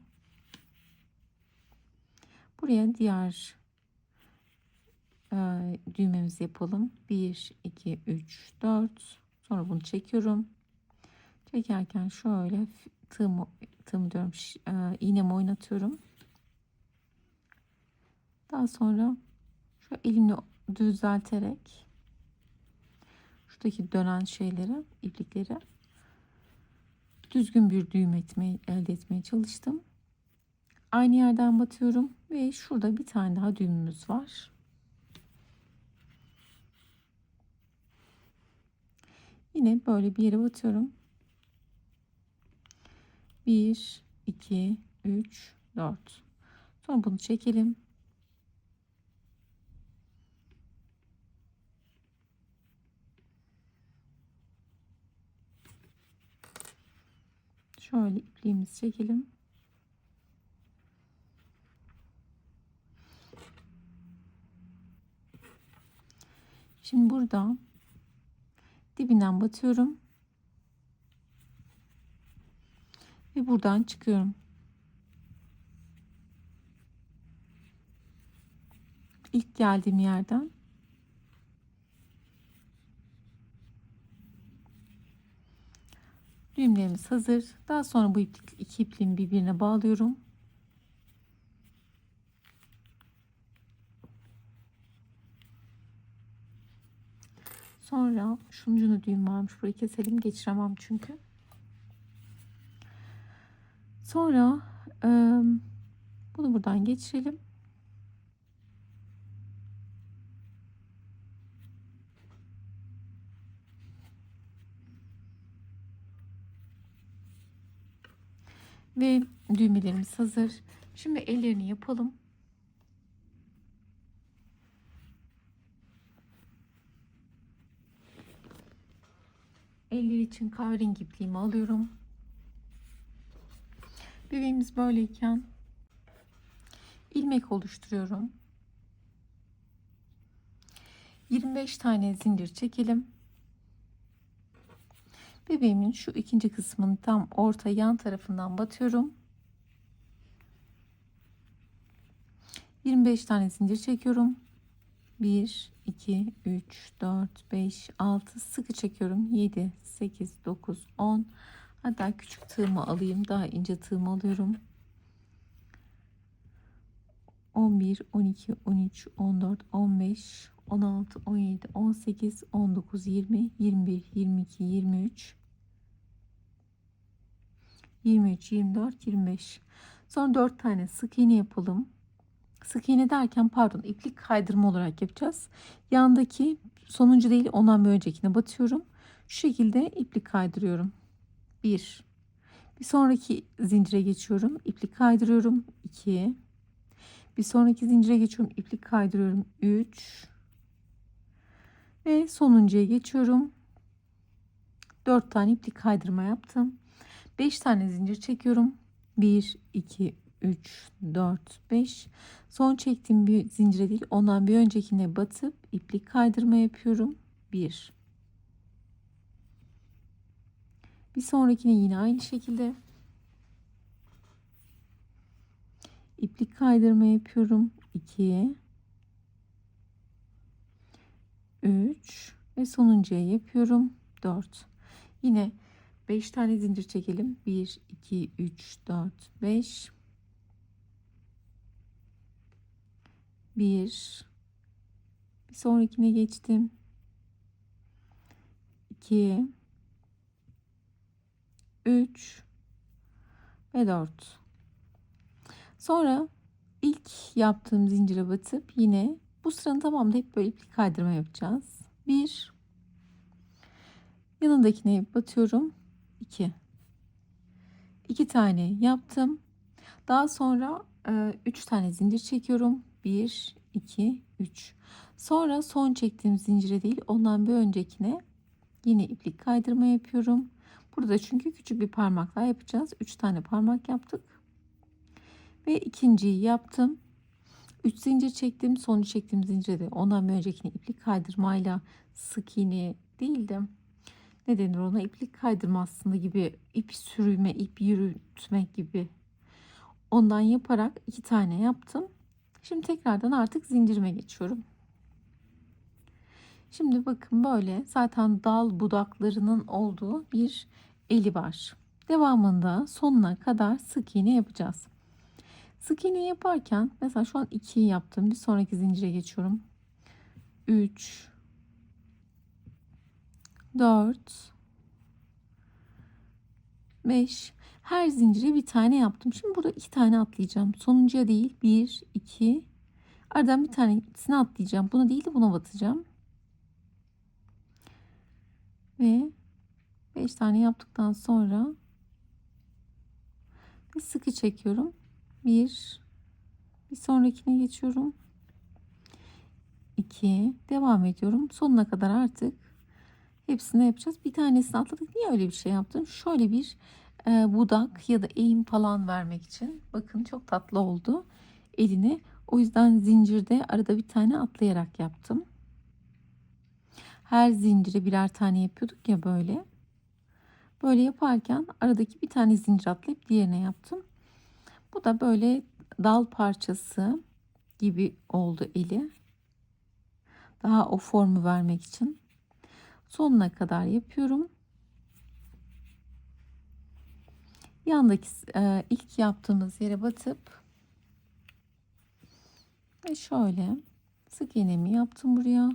S1: Buraya diğer düğmemizi yapalım. 1, 2, 3, 4. Sonra bunu çekiyorum. Çekerken şöyle tığım diyorum, iğnemi oynatıyorum. Daha sonra şu elimle düzelterek şuradaki dönen şeyleri, iplikleri düzgün bir düğüm elde etmeye çalıştım. Aynı yerden batıyorum ve şurada bir tane daha düğümümüz var. Yine böyle bir yere batıyorum. 1, 2, 3, 4. Sonra bunu çekelim. Şöyle ipliğimizi çekelim. Şimdi burada dibinden batıyorum. Ve buradan çıkıyorum. İlk geldiğim yerden düğümlerimiz hazır. Daha sonra bu iki ipliğimi birbirine bağlıyorum. Sonra şunun ucuna düğüm varmış. Burayı keselim. Geçiremem çünkü. Sonra bunu buradan geçirelim. Ve düğmelerimiz hazır. Şimdi ellerini yapalım. Eller için kahverengi ipliğimi alıyorum. Bebeğimiz böyleyken ilmek oluşturuyorum. 25 tane zincir çekelim. Bebeğimin şu ikinci kısmının tam orta yan tarafından batıyorum. 25 tane zincir çekiyorum. 1, 2, 3, 4, 5, 6 sıkı çekiyorum. 7, 8, 9, 10. Hatta küçük tığımı alayım. Daha ince tığımı alıyorum. 11, 12, 13, 14, 15, 16, 17, 18, 19, 20, 21, 22, 23, 23, 24, 25. Sonra 4 tane sık iğne yapalım. Sık iğne derken pardon, iplik kaydırma olarak yapacağız. Yandaki sonuncu değil, ondan bir öncekine batıyorum. Şu şekilde iplik kaydırıyorum. 1. Bir sonraki zincire geçiyorum. İplik kaydırıyorum. 2. Bir sonraki zincire geçiyorum. İplik kaydırıyorum. 3. Ve sonuncuya geçiyorum. 4 tane iplik kaydırma yaptım. 5 tane zincir çekiyorum. 1, 2, 3, 4, 5. Son çektiğim bir zincire değil, ondan bir öncekine batıp iplik kaydırma yapıyorum. 1. Bir sonrakine yine aynı şekilde iplik kaydırma yapıyorum. 2, 3 ve sonuncuya yapıyorum. 4. Yine 5 tane zincir çekelim. 1, 2, 3, 4, 5. 1. Bir sonrakine geçtim. 2, 3 ve 4. Sonra ilk yaptığım zincire batıp yine bu sıranın tamamında hep böyle iplik kaydırma yapacağız. 1, yanındakine batıyorum. 2. 2 tane yaptım. Daha sonra 3 tane zincir çekiyorum. 1, 2, 3. Sonra son çektiğim zincire değil, ondan bir öncekine yine iplik kaydırma yapıyorum. Burada çünkü küçük bir parmak daha yapacağız. 3 tane parmak yaptık. Ve ikinciyi yaptım. 3 zincir çektim. Son çektiğim zincire de ondan bir öncekine iplik kaydırmayla, sık iğne değil de ne denir ona, iplik kaydırma aslında gibi, ip sürüme, ip yürütmek gibi, ondan yaparak 2 tane yaptım. Şimdi tekrardan artık zincirime geçiyorum. Şimdi bakın böyle zaten dal budaklarının olduğu bir eli var. Devamında sonuna kadar sık iğne yapacağız. Sık iğne yaparken mesela şu an 2'yi yaptım. Bir sonraki zincire geçiyorum. 3, 4, 5. Her zincire bir tane yaptım. Şimdi burada 2 tane atlayacağım. Sonuncuya değil. 1, 2. Aradan bir tanesini atlayacağım. Buna değil de buna batacağım. Ve 5 tane yaptıktan sonra bir sıkı çekiyorum. Bir sonrakine geçiyorum. 2, devam ediyorum. Sonuna kadar artık hepsini yapacağız. Bir tanesini atladık. Niye öyle bir şey yaptım? Şöyle bir budak ya da eğim falan vermek için. Bakın çok tatlı oldu eline. O yüzden zincirde arada bir tane atlayarak yaptım. Her zincire birer tane yapıyorduk ya böyle. Böyle yaparken aradaki bir tane zincir atlayıp diğerine yaptım. Bu da böyle dal parçası gibi oldu eli. Daha o formu vermek için. Sonuna kadar yapıyorum. Yandaki ilk yaptığımız yere batıp ve şöyle sık iğnemi yaptım buraya.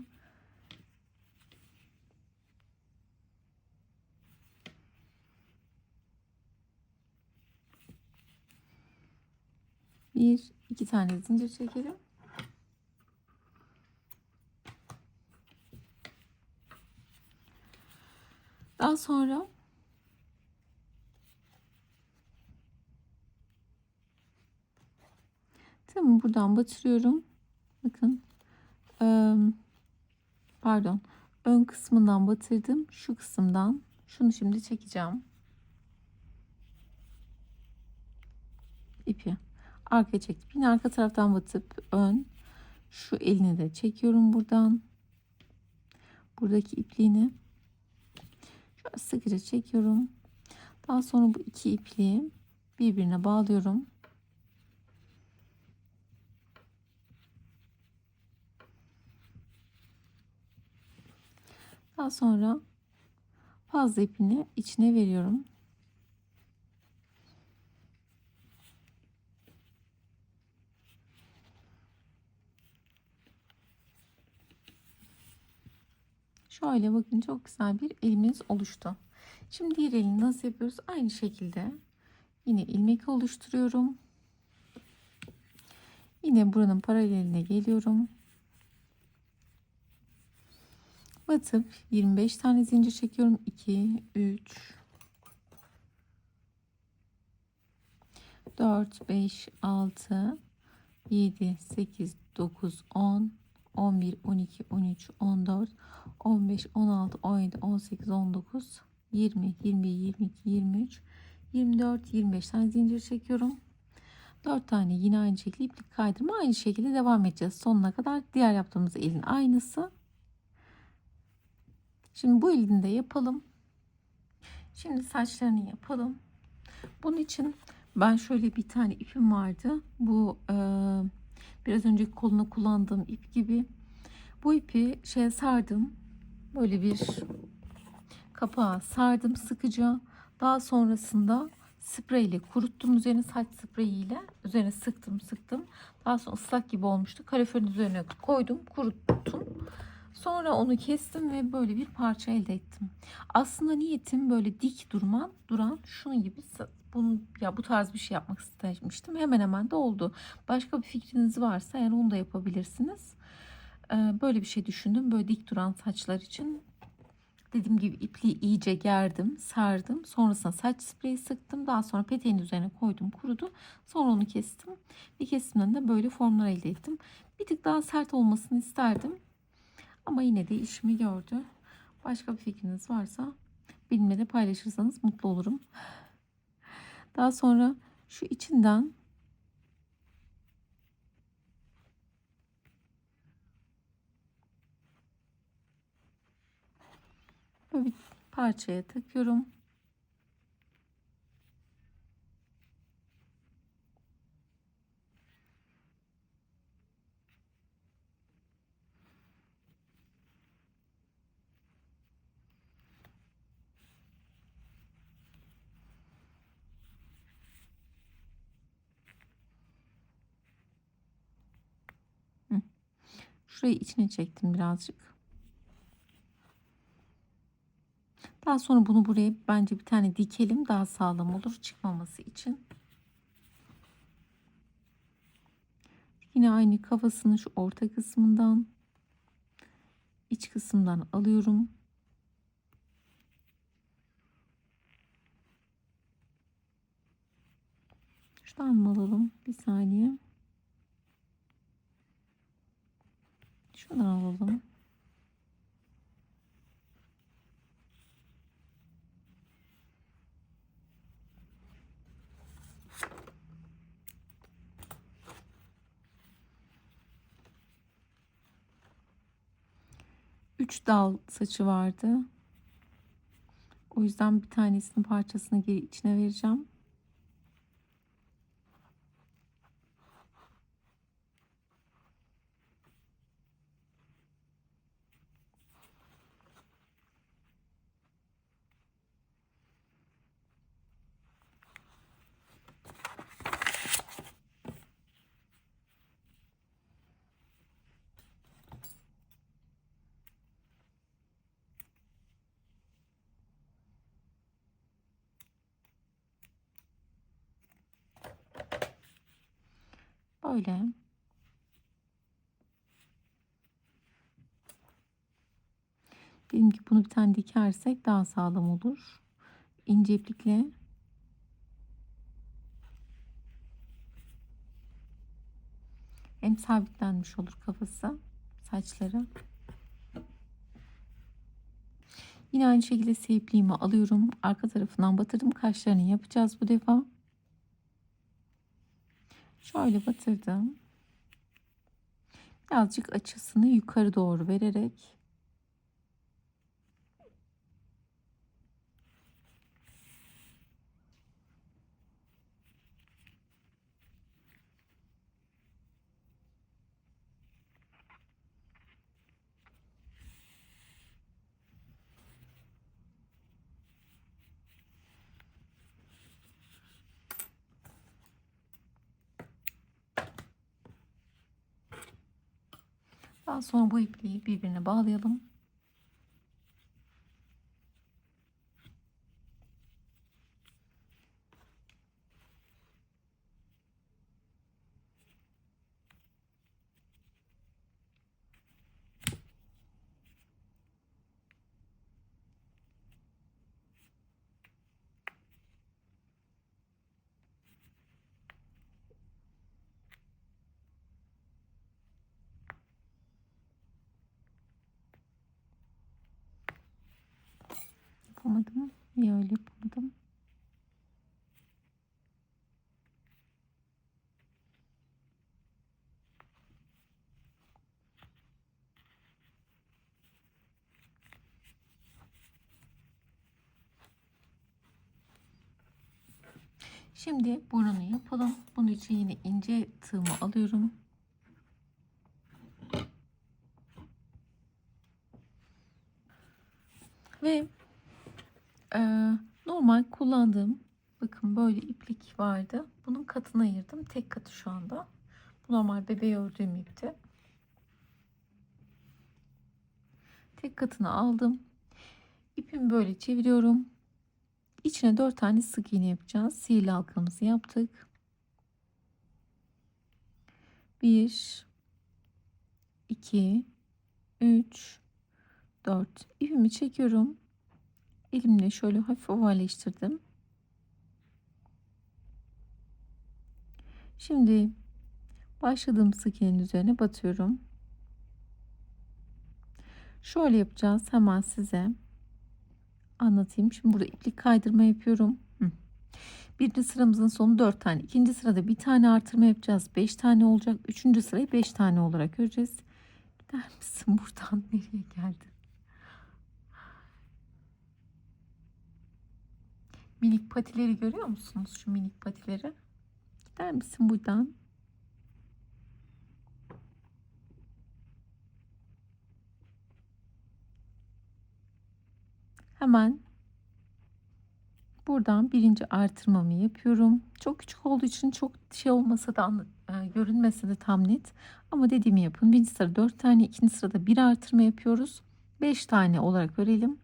S1: İki tane zincir çekelim. Daha sonra tamam, buradan batırıyorum. Bakın pardon, ön kısmından batırdım. Şu kısımdan şunu şimdi çekeceğim. İpi arkaya çektim. Yine arka taraftan batıp ön şu elini de çekiyorum buradan. Buradaki ipliğini şöyle sıkıca çekiyorum. Daha sonra bu iki ipliği birbirine bağlıyorum. Daha sonra fazla ipini içine veriyorum. Şöyle bakın, çok güzel bir elimiz oluştu. Şimdi diğer elini nasıl yapıyoruz? Aynı şekilde yine ilmek oluşturuyorum. Yine buranın paraleline geliyorum. Batıp 25 tane zincir çekiyorum. 2, 3, 4, 5, 6, 7, 8, 9, 10, 11, 12, 13, 14, 15, 16, 17, 18, 19, 20, 21, 22, 23, 24, 25 tane zincir çekiyorum. 4 tane yine aynı şekilde iplik kaydırma, aynı şekilde devam edeceğiz sonuna kadar. Diğer yaptığımız elin aynısı. Şimdi bu elini de yapalım. Şimdi saçlarını yapalım. Bunun için ben şöyle bir tane ipim vardı. Bu biraz önceki koluna kullandığım ip gibi. Bu ipi şeye sardım. Böyle bir kapağa sardım sıkıca. Daha sonrasında spreyle kuruttum. Üzerine saç spreyiyle üzerine sıktım. Daha sonra ıslak gibi olmuştu. Kaloriferin üzerine koydum, kuruttum. Sonra onu kestim ve böyle bir parça elde ettim. Aslında niyetim böyle dik duran şunun gibi bu tarz bir şey yapmak istemiştim. Hemen hemen de oldu. Başka bir fikriniz varsa eğer onu da yapabilirsiniz. Böyle bir şey düşündüm. Böyle dik duran saçlar için. Dediğim gibi ipliği iyice gerdim, sardım. Sonrasında saç spreyi sıktım. Daha sonra peteğin üzerine koydum, kurudu. Sonra onu kestim. Bir kesimden de böyle formlar elde ettim. Bir tık daha sert olmasını isterdim. Ama yine de işimi gördü. Başka bir fikriniz varsa benimle de paylaşırsanız mutlu olurum. Daha sonra şu içinden böyle bir parçaya takıyorum. Şurayı içine çektim birazcık. Daha sonra bunu buraya bence bir tane dikelim. Daha sağlam olur çıkmaması için. Yine aynı kafasını şu orta kısmından, iç kısımdan alıyorum. Şuradan mı alalım? Bir saniye. Şuradan alalım. Üç dal saçı vardı. O yüzden bir tanesinin parçasını geri içine vereceğim. Böyle. Dedim ki bunu bir tane dikersek daha sağlam olur. İnce iplikle hem sabitlenmiş olur kafası, saçları. Yine aynı şekilde ipliğimi alıyorum. Arka tarafından batırdım. Kaşlarını yapacağız bu defa. Şöyle batırdım. Birazcık açısını yukarı doğru vererek daha sonra bu ipliği birbirine bağlayalım. Yapamadım. Niye öyle yapamadım? Şimdi burnunu yapalım. Bunun için yine ince tığımı alıyorum. Ve normal kullandığım, bakın böyle iplik vardı. Bunun katını ayırdım. Tek katı şu anda. Bu normal bebeği ördüğüm ipti. Tek katını aldım. İpimi böyle çeviriyorum. İçine 4 tane sık iğne yapacağız. Sihirli halkamızı yaptık. 1, 2, 3, 4. İpimi çekiyorum. Elimle şöyle hafif ovalleştirdim. Şimdi başladığım sık iğnenin üzerine batıyorum. Şöyle yapacağız. Hemen size anlatayım. Şimdi burada iplik kaydırma yapıyorum. Birinci sıramızın sonu 4 tane. İkinci sırada bir tane artırma yapacağız. 5 tane olacak. Üçüncü sırayı 5 tane olarak öreceğiz. Gider misin buradan, nereye geldin? Minik patileri görüyor musunuz? Şu minik patileri. Gider misin buradan? Hemen buradan birinci artırmamı yapıyorum. Çok küçük olduğu için çok şey olmasa da görünmese de tam net. Ama dediğimi yapın. Birinci sırada 4 tane, ikinci sırada bir artırma yapıyoruz. 5 tane olarak örelim.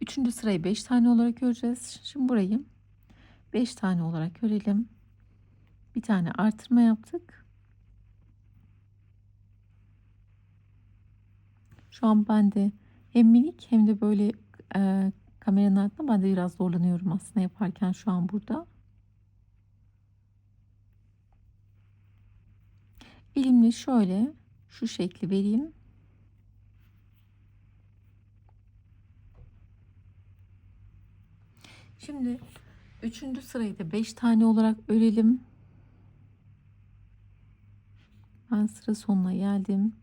S1: Üçüncü sırayı 5 tane olarak öreceğiz. Şimdi burayı 5 tane olarak örelim. Bir tane artırma yaptık. Şu an ben de hem minik hem de böyle kameranın altında ben de biraz zorlanıyorum aslında yaparken şu an burada. Elimle şöyle şu şekli vereyim. Şimdi üçüncü sırayı da 5 tane olarak örelim. Ben sıra sonuna geldim.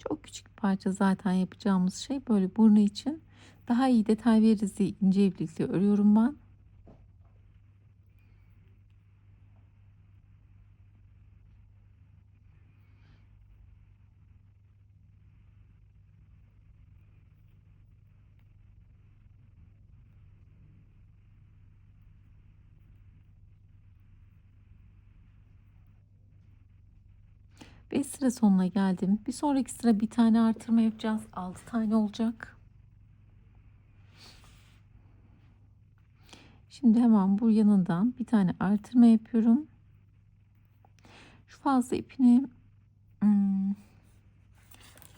S1: Çok küçük bir parça zaten yapacağımız şey, böyle burnu için daha iyi detay veririz diye ince iplikle örüyorum ben. Ve sıra sonuna geldim. Bir sonraki sıra bir tane artırma yapacağız. 6 tane olacak. Şimdi hemen bu yanından bir tane artırma yapıyorum. Şu fazla ipini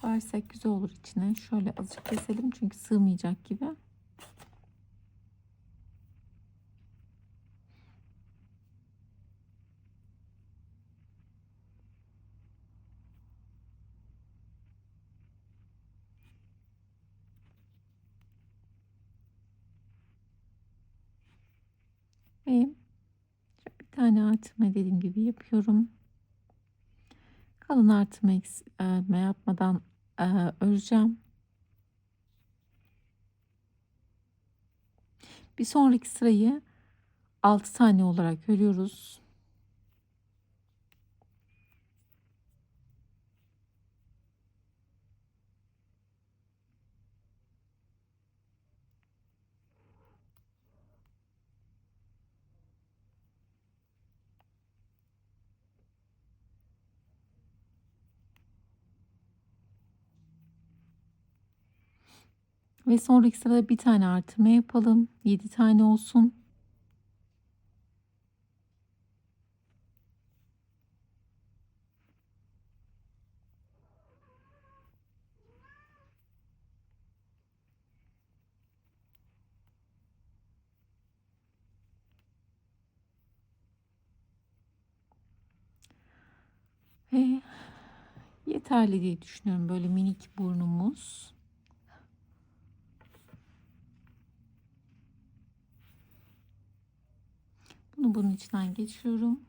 S1: versek güzel olur içine. Şöyle azıcık keselim çünkü sığmayacak gibi. Ve bir tane artırma dediğim gibi yapıyorum. Kalın artırma yapmadan öreceğim. Bir sonraki sırayı 6 tane olarak örüyoruz. Ve sonraki sırada bir tane artırma yapalım. 7 tane olsun. Ve yeterli diye düşünüyorum böyle minik burnumuz. Bunu bunun içinden geçiyorum.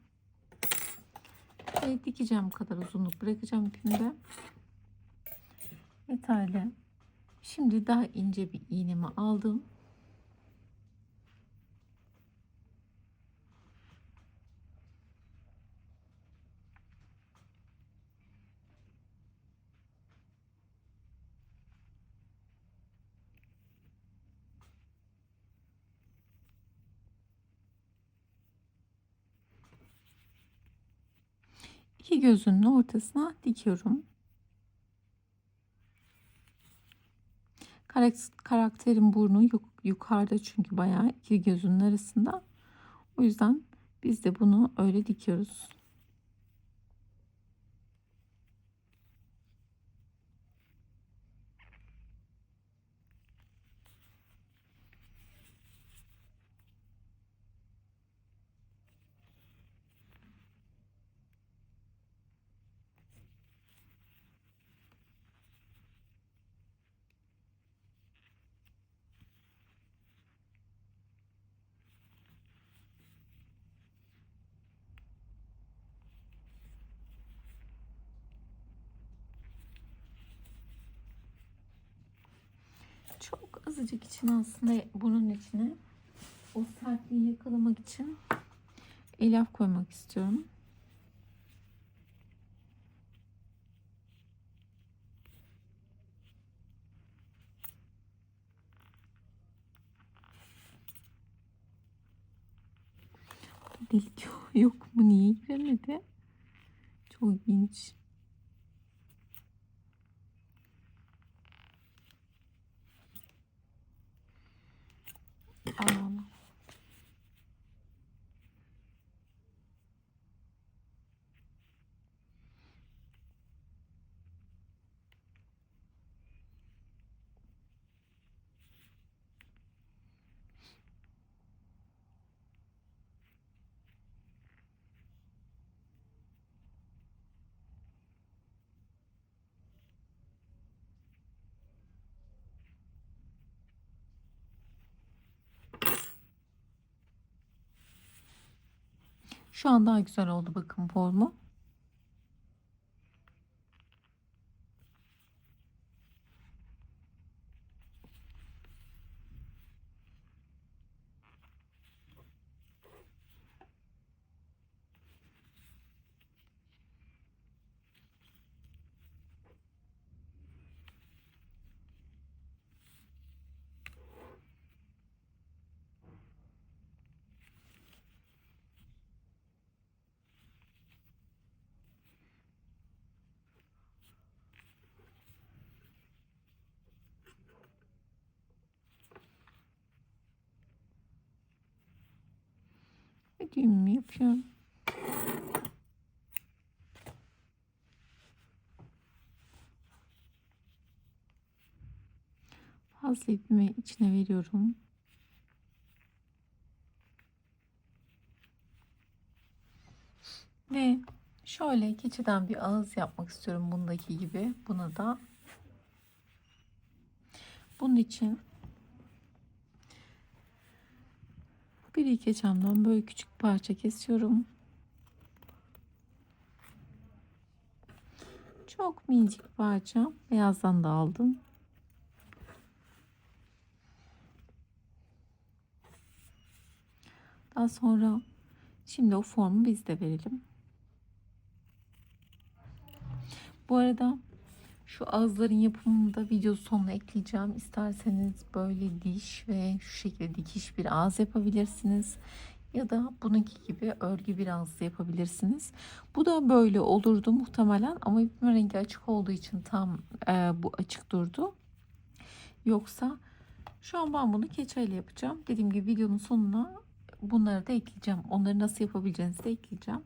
S1: Ve dikeceğim kadar uzunluk bırakacağım ipimde. Yeterli. Şimdi daha ince bir iğnemi aldım. İki gözünün ortasına dikiyorum. Karakterin burnu yukarıda çünkü bayağı iki gözünün arasında. O yüzden biz de bunu öyle dikiyoruz. Çok azıcık içine, aslında bunun içine o sertliği yakalamak için elyaf koymak istiyorum. Delik yok mu? Niye giremedi? Çok ilginç. Allah Allah. Şu an daha güzel oldu bakın formu. Ve düğümümü yapıyorum. Fazla ipimi içine veriyorum. Ve şöyle keçeden bir ağız yapmak istiyorum bundaki gibi. Buna da bunun için gri keçemden böyle küçük parça kesiyorum. Çok minicik parça. Beyazdan da aldım. Daha sonra şimdi o formu biz de verelim. Bu arada şu ağızların yapımını da video sonuna ekleyeceğim. İsterseniz böyle diş ve şu şekilde dikiş bir ağız yapabilirsiniz. Ya da bununki gibi örgü bir ağız yapabilirsiniz. Bu da böyle olurdu muhtemelen ama ipimin rengi açık olduğu için tam bu açık durdu. Yoksa şu an ben bunu keçeyle yapacağım. Dediğim gibi videonun sonuna bunları da ekleyeceğim. Onları nasıl yapabileceğinizi de ekleyeceğim.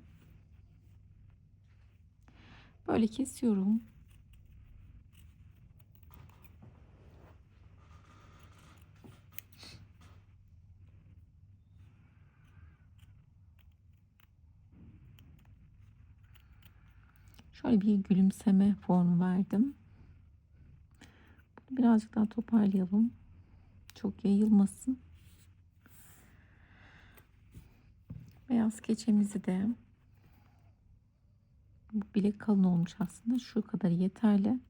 S1: Böyle kesiyorum. Şöyle bir gülümseme formu verdim. Bunu birazcık daha toparlayalım. Çok yayılmasın. Beyaz keçemizi de, bu bilek kalın olmuş aslında. Şu kadar yeterli.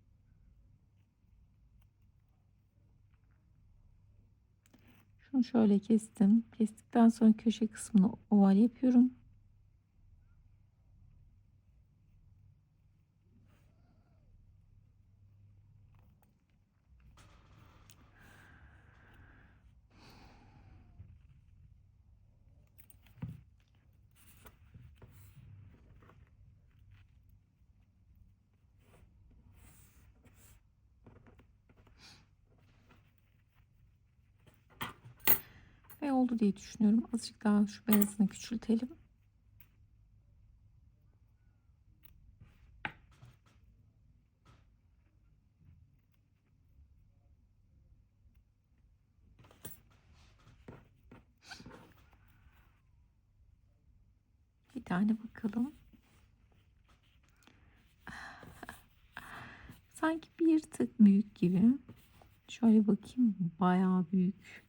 S1: Şunu şöyle kestim. Kestikten sonra köşe kısmını oval yapıyorum. oldu diye düşünüyorum. Azıcık daha şu beyazını küçültelim. Bir tane bakalım. Sanki bir tık büyük gibi. Şöyle bakayım. Bayağı büyük.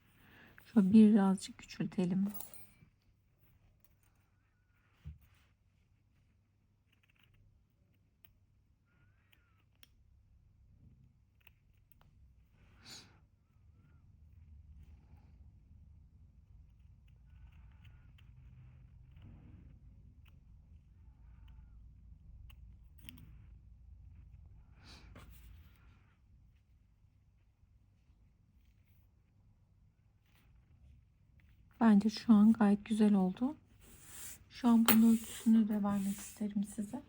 S1: Şöyle birazcık küçültelim. Bence şu an gayet güzel oldu. Şu an bunun ölçüsünü de vermek isterim size.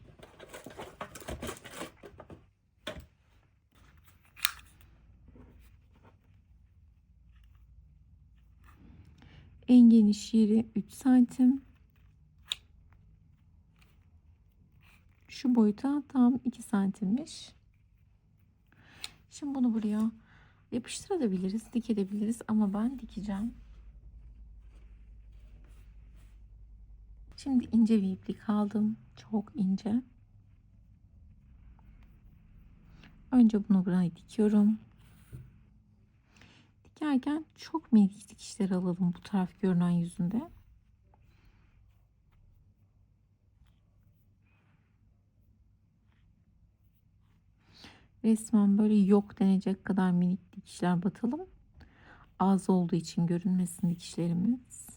S1: En geniş yeri 3 santim. Şu boyuta tam 2 santimmiş. Şimdi bunu buraya yapıştırabiliriz, dikebiliriz ama ben dikeceğim. Şimdi ince bir iplik aldım. Çok ince. Önce bunu buraya dikiyorum. Dikerken çok minik dikişler alalım bu taraf görünen yüzünde. Resmen böyle yok denecek kadar minik dikişler batalım. Az olduğu için görünmesin dikişlerimiz.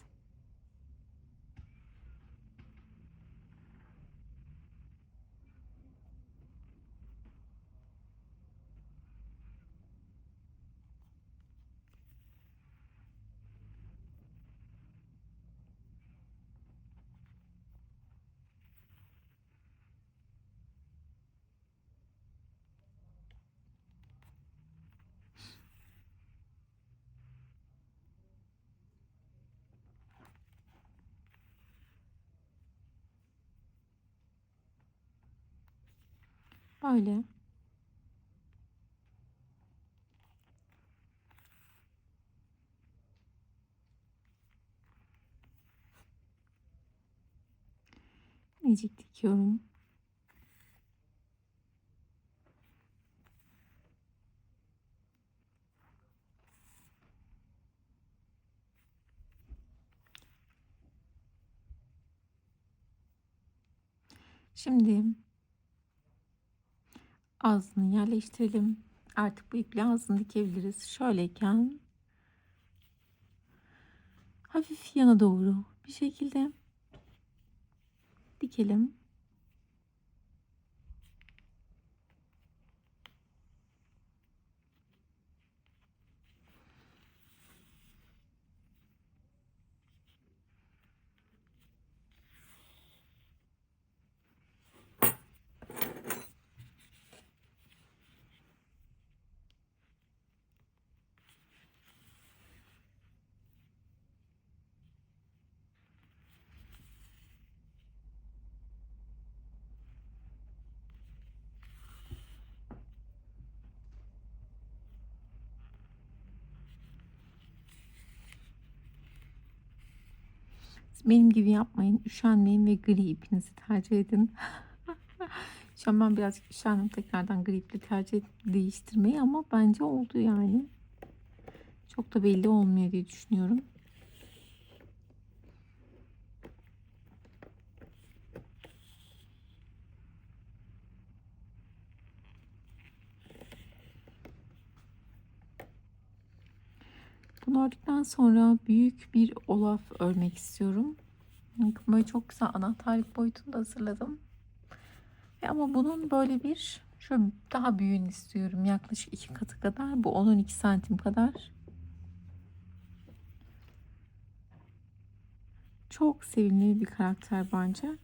S1: Böyle. Minicik dikiyorum. Şimdi ağzını yerleştirelim. Artık bu iple ağzını dikebiliriz. Şöyleyken hafif yana doğru bir şekilde dikelim. Benim gibi yapmayın. Üşenmeyin ve gri ipinizi tercih edin. Şu an ben birazcık üşendim tekrardan gri iple değiştirmeyi ama bence oldu yani. Çok da belli olmuyor diye düşünüyorum. Bunu ördükten sonra büyük bir olaf örmek istiyorum. Böyle çok güzel anahtarlık boyutunda hazırladım. Ama bunun böyle bir şöyle daha büyüğünü istiyorum. Yaklaşık 2 katı kadar. Bu 10-12 santim kadar. Çok sevimli bir karakter bence.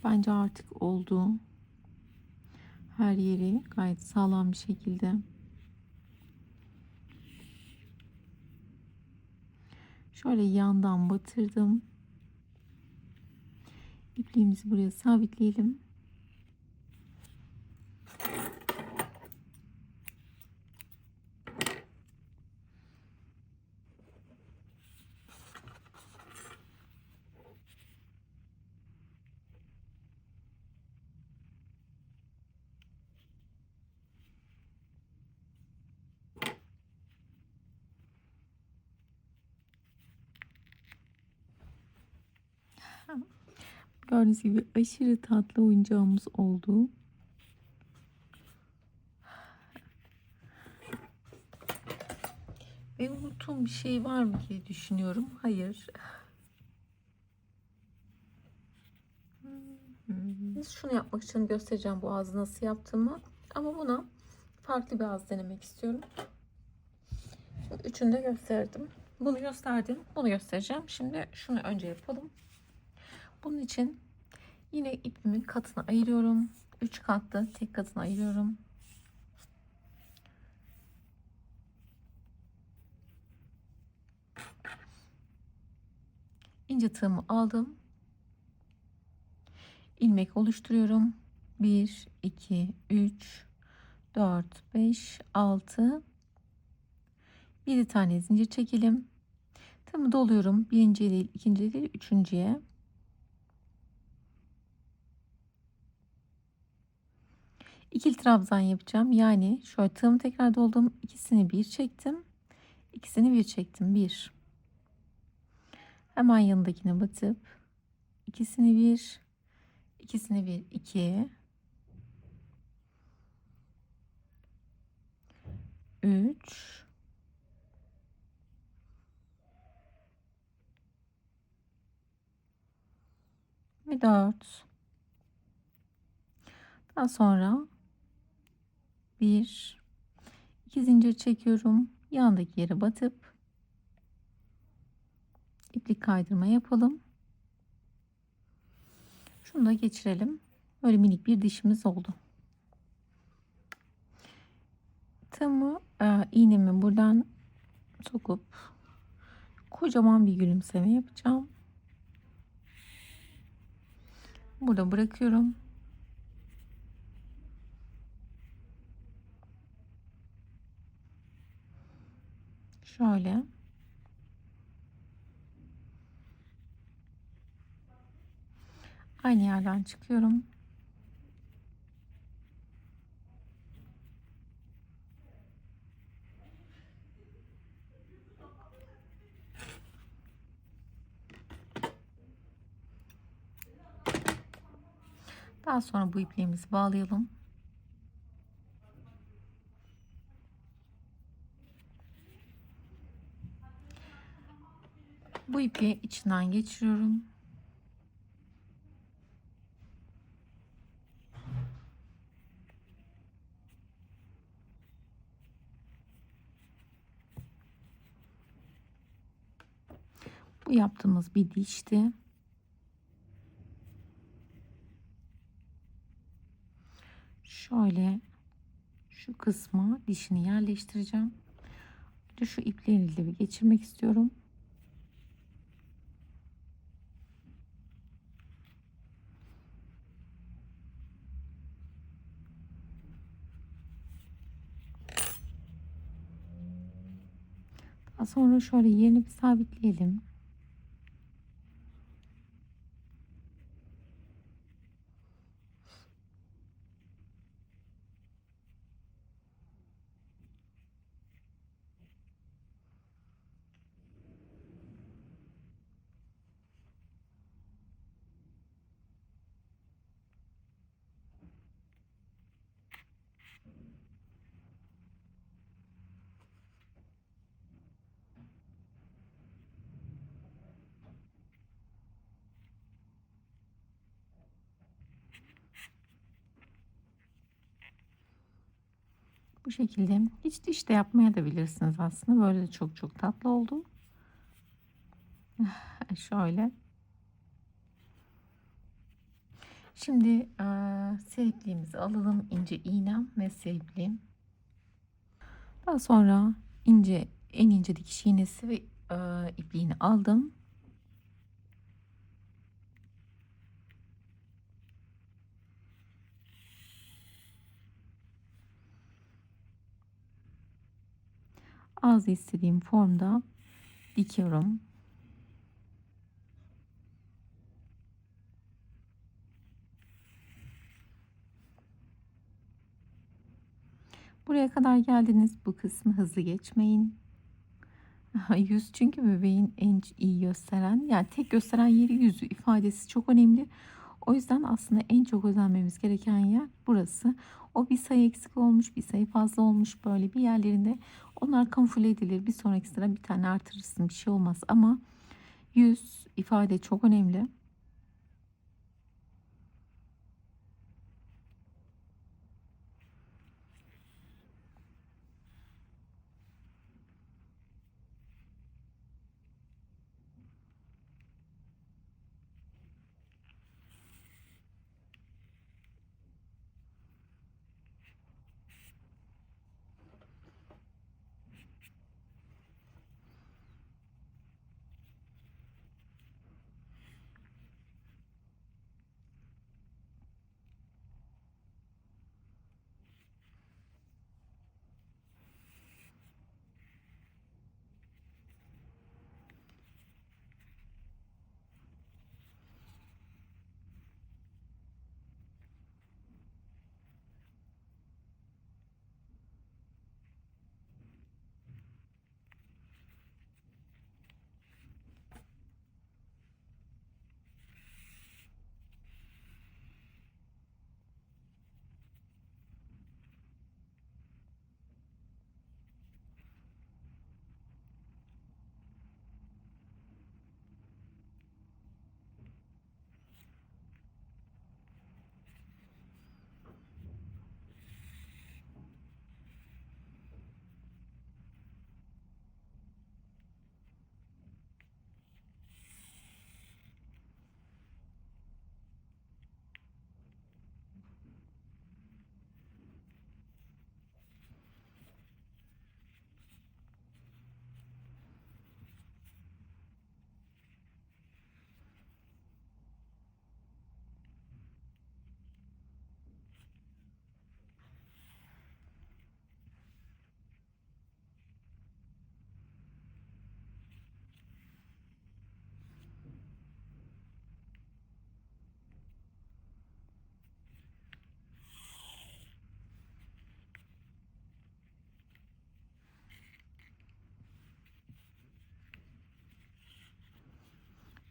S1: Bence artık oldu. Her yeri gayet sağlam bir şekilde. Şöyle yandan batırdım. İpliğimizi buraya sabitleyelim. Gördüğünüz gibi aşırı tatlı oyuncağımız oldu. Ve unuttuğum bir şey var mı diye düşünüyorum. Hayır. Şunu yapmak için göstereceğim bu ağzı nasıl yaptığımı. Ama buna farklı bir ağız denemek istiyorum. Şimdi üçünü de gösterdim. Bunu gösterdim. Bunu göstereceğim. Şimdi şunu önce yapalım. Bunun için yine ipimin katını ayırıyorum. 3 katlı tek katını ayırıyorum. İnce tığımı aldım. İlmek oluşturuyorum. 1, 2, 3, 4, 5, 6, 7 tane zincir çekelim. Tığımı doluyorum. Birinci değil, ikinci değil, üçüncüye. İkili trabzan yapacağım. Yani şöyle tığımı tekrar doldum. İkisini bir çektim. İkisini bir çektim. Bir. Hemen yanındakine batıp ikisini bir, ikisini bir, iki, üç ve dört. Daha sonra bir, iki zincir çekiyorum. Yandaki yere batıp iplik kaydırma yapalım. Şunu da geçirelim. Böyle minik bir dişimiz oldu. Tığımı iğnemi buradan sokup kocaman bir gülümseme yapacağım. Burada bırakıyorum. Şöyle. Aynı yerden çıkıyorum. Daha sonra bu ipliğimizi bağlayalım. Bu ipi içinden geçiriyorum. Bu yaptığımız bir dişti. Şöyle şu kısma dişini yerleştireceğim. Bir de şu ipliğini de bir geçirmek istiyorum. Daha sonra şöyle yerini bir sabitleyelim. Bu şekilde hiç diş de yapmaya da bilirsiniz aslında. Böyle de çok çok tatlı oldu. Şöyle. Şimdi seyipliğimizi alalım. İnce iğnem ve seyipliğim. Daha sonra en ince dikiş iğnesi ve ipliğini aldım. Ağzı istediğim formda dikiyorum. Buraya kadar geldiniz. Bu kısmı hızlı geçmeyin. Yüz çünkü bebeğin en iyi gösteren, yani tek gösteren yeri yüzü, ifadesi çok önemli. O yüzden aslında en çok özenmemiz gereken yer burası. O bir sayı eksik olmuş, bir sayı fazla olmuş, böyle bir yerlerinde onlar kamufle edilir. Bir sonraki sıra bir tane artırırsın, bir şey olmaz, ama yüz ifade çok önemli.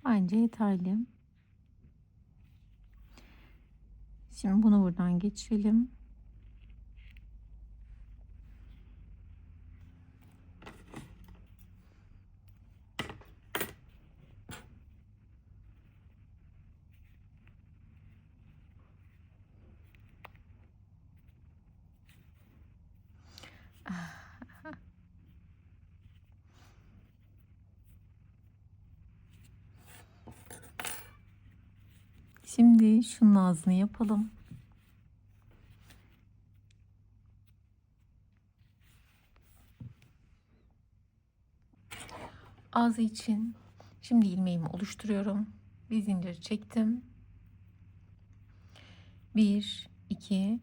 S1: Bence yeterli. Şimdi bunu buradan geçirelim. Şimdi şunun ağzını yapalım. Ağzı için şimdi ilmeğimi oluşturuyorum. Bir zincir çektim. 1, 2,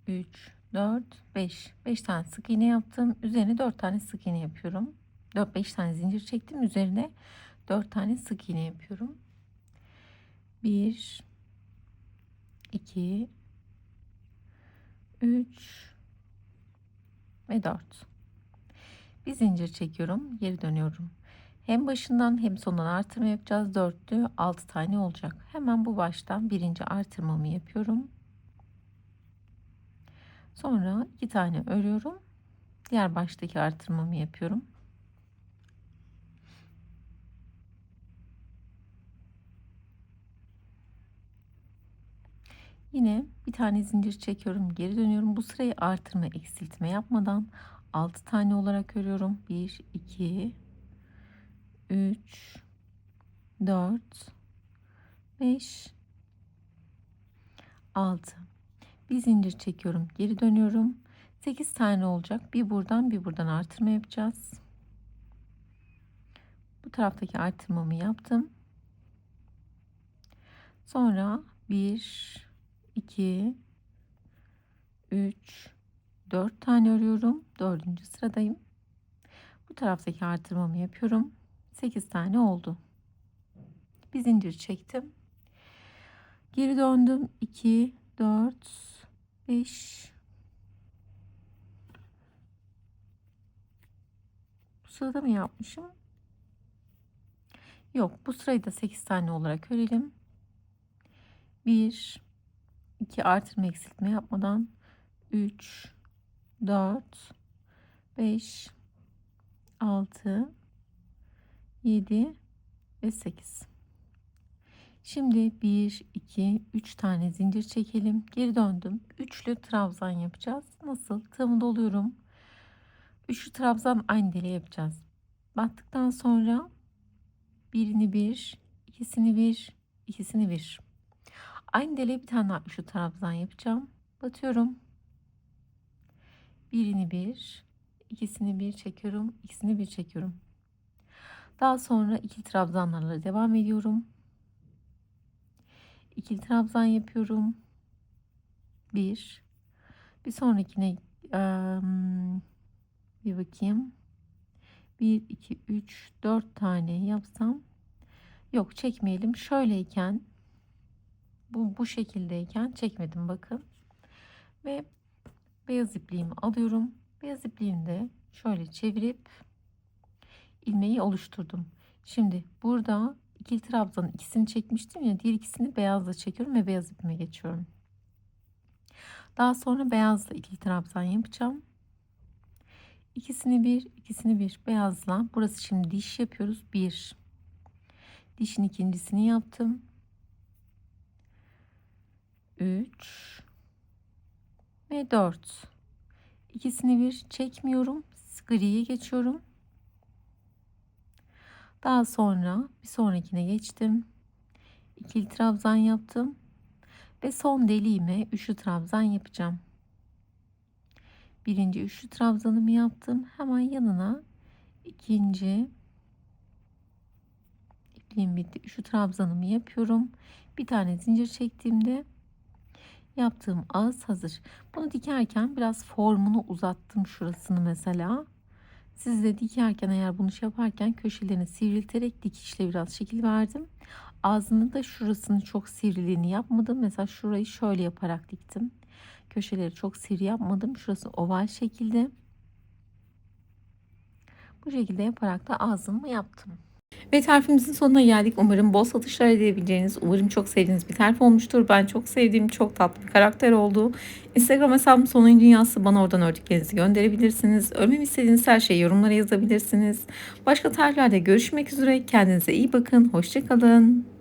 S1: 3, 4, 5. 5 tane sık iğne yaptım. Üzerine 4 tane sık iğne yapıyorum. 4-5 tane zincir çektim. Üzerine 4 tane sık iğne yapıyorum. 1, 2, 3 ve 4. Bir zincir çekiyorum. Geri dönüyorum. Hem başından hem sonundan artırma yapacağız. Dörtlü 6 tane olacak. Hemen bu baştan birinci artırmamı yapıyorum. Sonra 2 tane örüyorum. Diğer baştaki artırmamı yapıyorum. Yine bir tane zincir çekiyorum. Geri dönüyorum. Bu sırayı artırma eksiltme yapmadan 6 tane olarak örüyorum. 1, 2, 3, 4, 5 6. Bir zincir çekiyorum, geri dönüyorum. 8 tane olacak. Bir buradan bir buradan artırma yapacağız. Bu taraftaki artırmamı yaptım. Sonra 1, 2, 3, 4 tane örüyorum. 4. sıradayım. Bu taraftaki artırmamı yapıyorum. 8 tane oldu. Bir zincir çektim. Geri döndüm. 2, 4, 5. Bu sırada mı yapmışım? Yok, bu sırayı da 8 tane olarak örelim. 1, 2 artırma eksiltme yapmadan 3, 4, 5, 6, 7 ve 8. Şimdi 1, 2, 3 tane zincir çekelim. Geri döndüm. Üçlü trabzan yapacağız. Nasıl? Tığımı doluyorum. Üçlü trabzan aynı deliğe yapacağız. Battıktan sonra birini bir, ikisini bir, ikisini bir. Aynı deliğe bir tane daha üçlü trabzan yapacağım. Batıyorum. Birini bir, ikisini bir çekiyorum, ikisini bir çekiyorum. Daha sonra ikili trabzanlarla devam ediyorum. İkili trabzan yapıyorum. Bir. Bir sonrakine bir bakayım. 1, 2, 3, 4 tane yapsam. Yok, çekmeyelim. Şöyleyken bu şekildeyken çekmedim, bakın. Ve beyaz ipliğimi alıyorum. Beyaz ipliğimi de şöyle çevirip ilmeği oluşturdum. Şimdi burada ikili trabzanın ikisini çekmiştim ya, diğer ikisini beyazla çekiyorum ve beyaz ipime geçiyorum. Daha sonra beyazla ikili trabzan yapacağım. İkisini bir, ikisini bir beyazla. Burası şimdi diş yapıyoruz. Bir. Dişin ikincisini yaptım. 3 ve 4. İkisini bir çekmiyorum. Griye geçiyorum. Daha sonra bir sonrakine geçtim. İkili trabzan yaptım. Ve son deliğime üçlü trabzan yapacağım. Birinci üçlü trabzanımı yaptım. Hemen yanına ikinci ipliğim bitti. Üçlü trabzanımı yapıyorum. Bir tane zincir çektiğimde yaptığım ağız hazır. Bunu dikerken biraz formunu uzattım şurasını mesela. Siz de dikerken eğer bunu yaparken köşelerini sivrilterek dikişle biraz şekil verdim. Ağzını da şurasını çok sivriliğini yapmadım. Mesela şurayı şöyle yaparak diktim. Köşeleri çok sivri yapmadım. Şurası oval şekilde. Bu şekilde yaparak da ağzımı yaptım. Ve tarifimizin sonuna geldik. Umarım bol satışlar edebileceğiniz, umarım çok sevdiğiniz bir tarif olmuştur. Ben çok sevdiğim, çok tatlı bir karakter oldu. Instagram hesabım Sonayın Dünyası. Bana oradan ördüklerinizi gönderebilirsiniz. Örmemi istediğiniz her şeyi yorumlara yazabilirsiniz. Başka tariflerde görüşmek üzere. Kendinize iyi bakın. Hoşça kalın.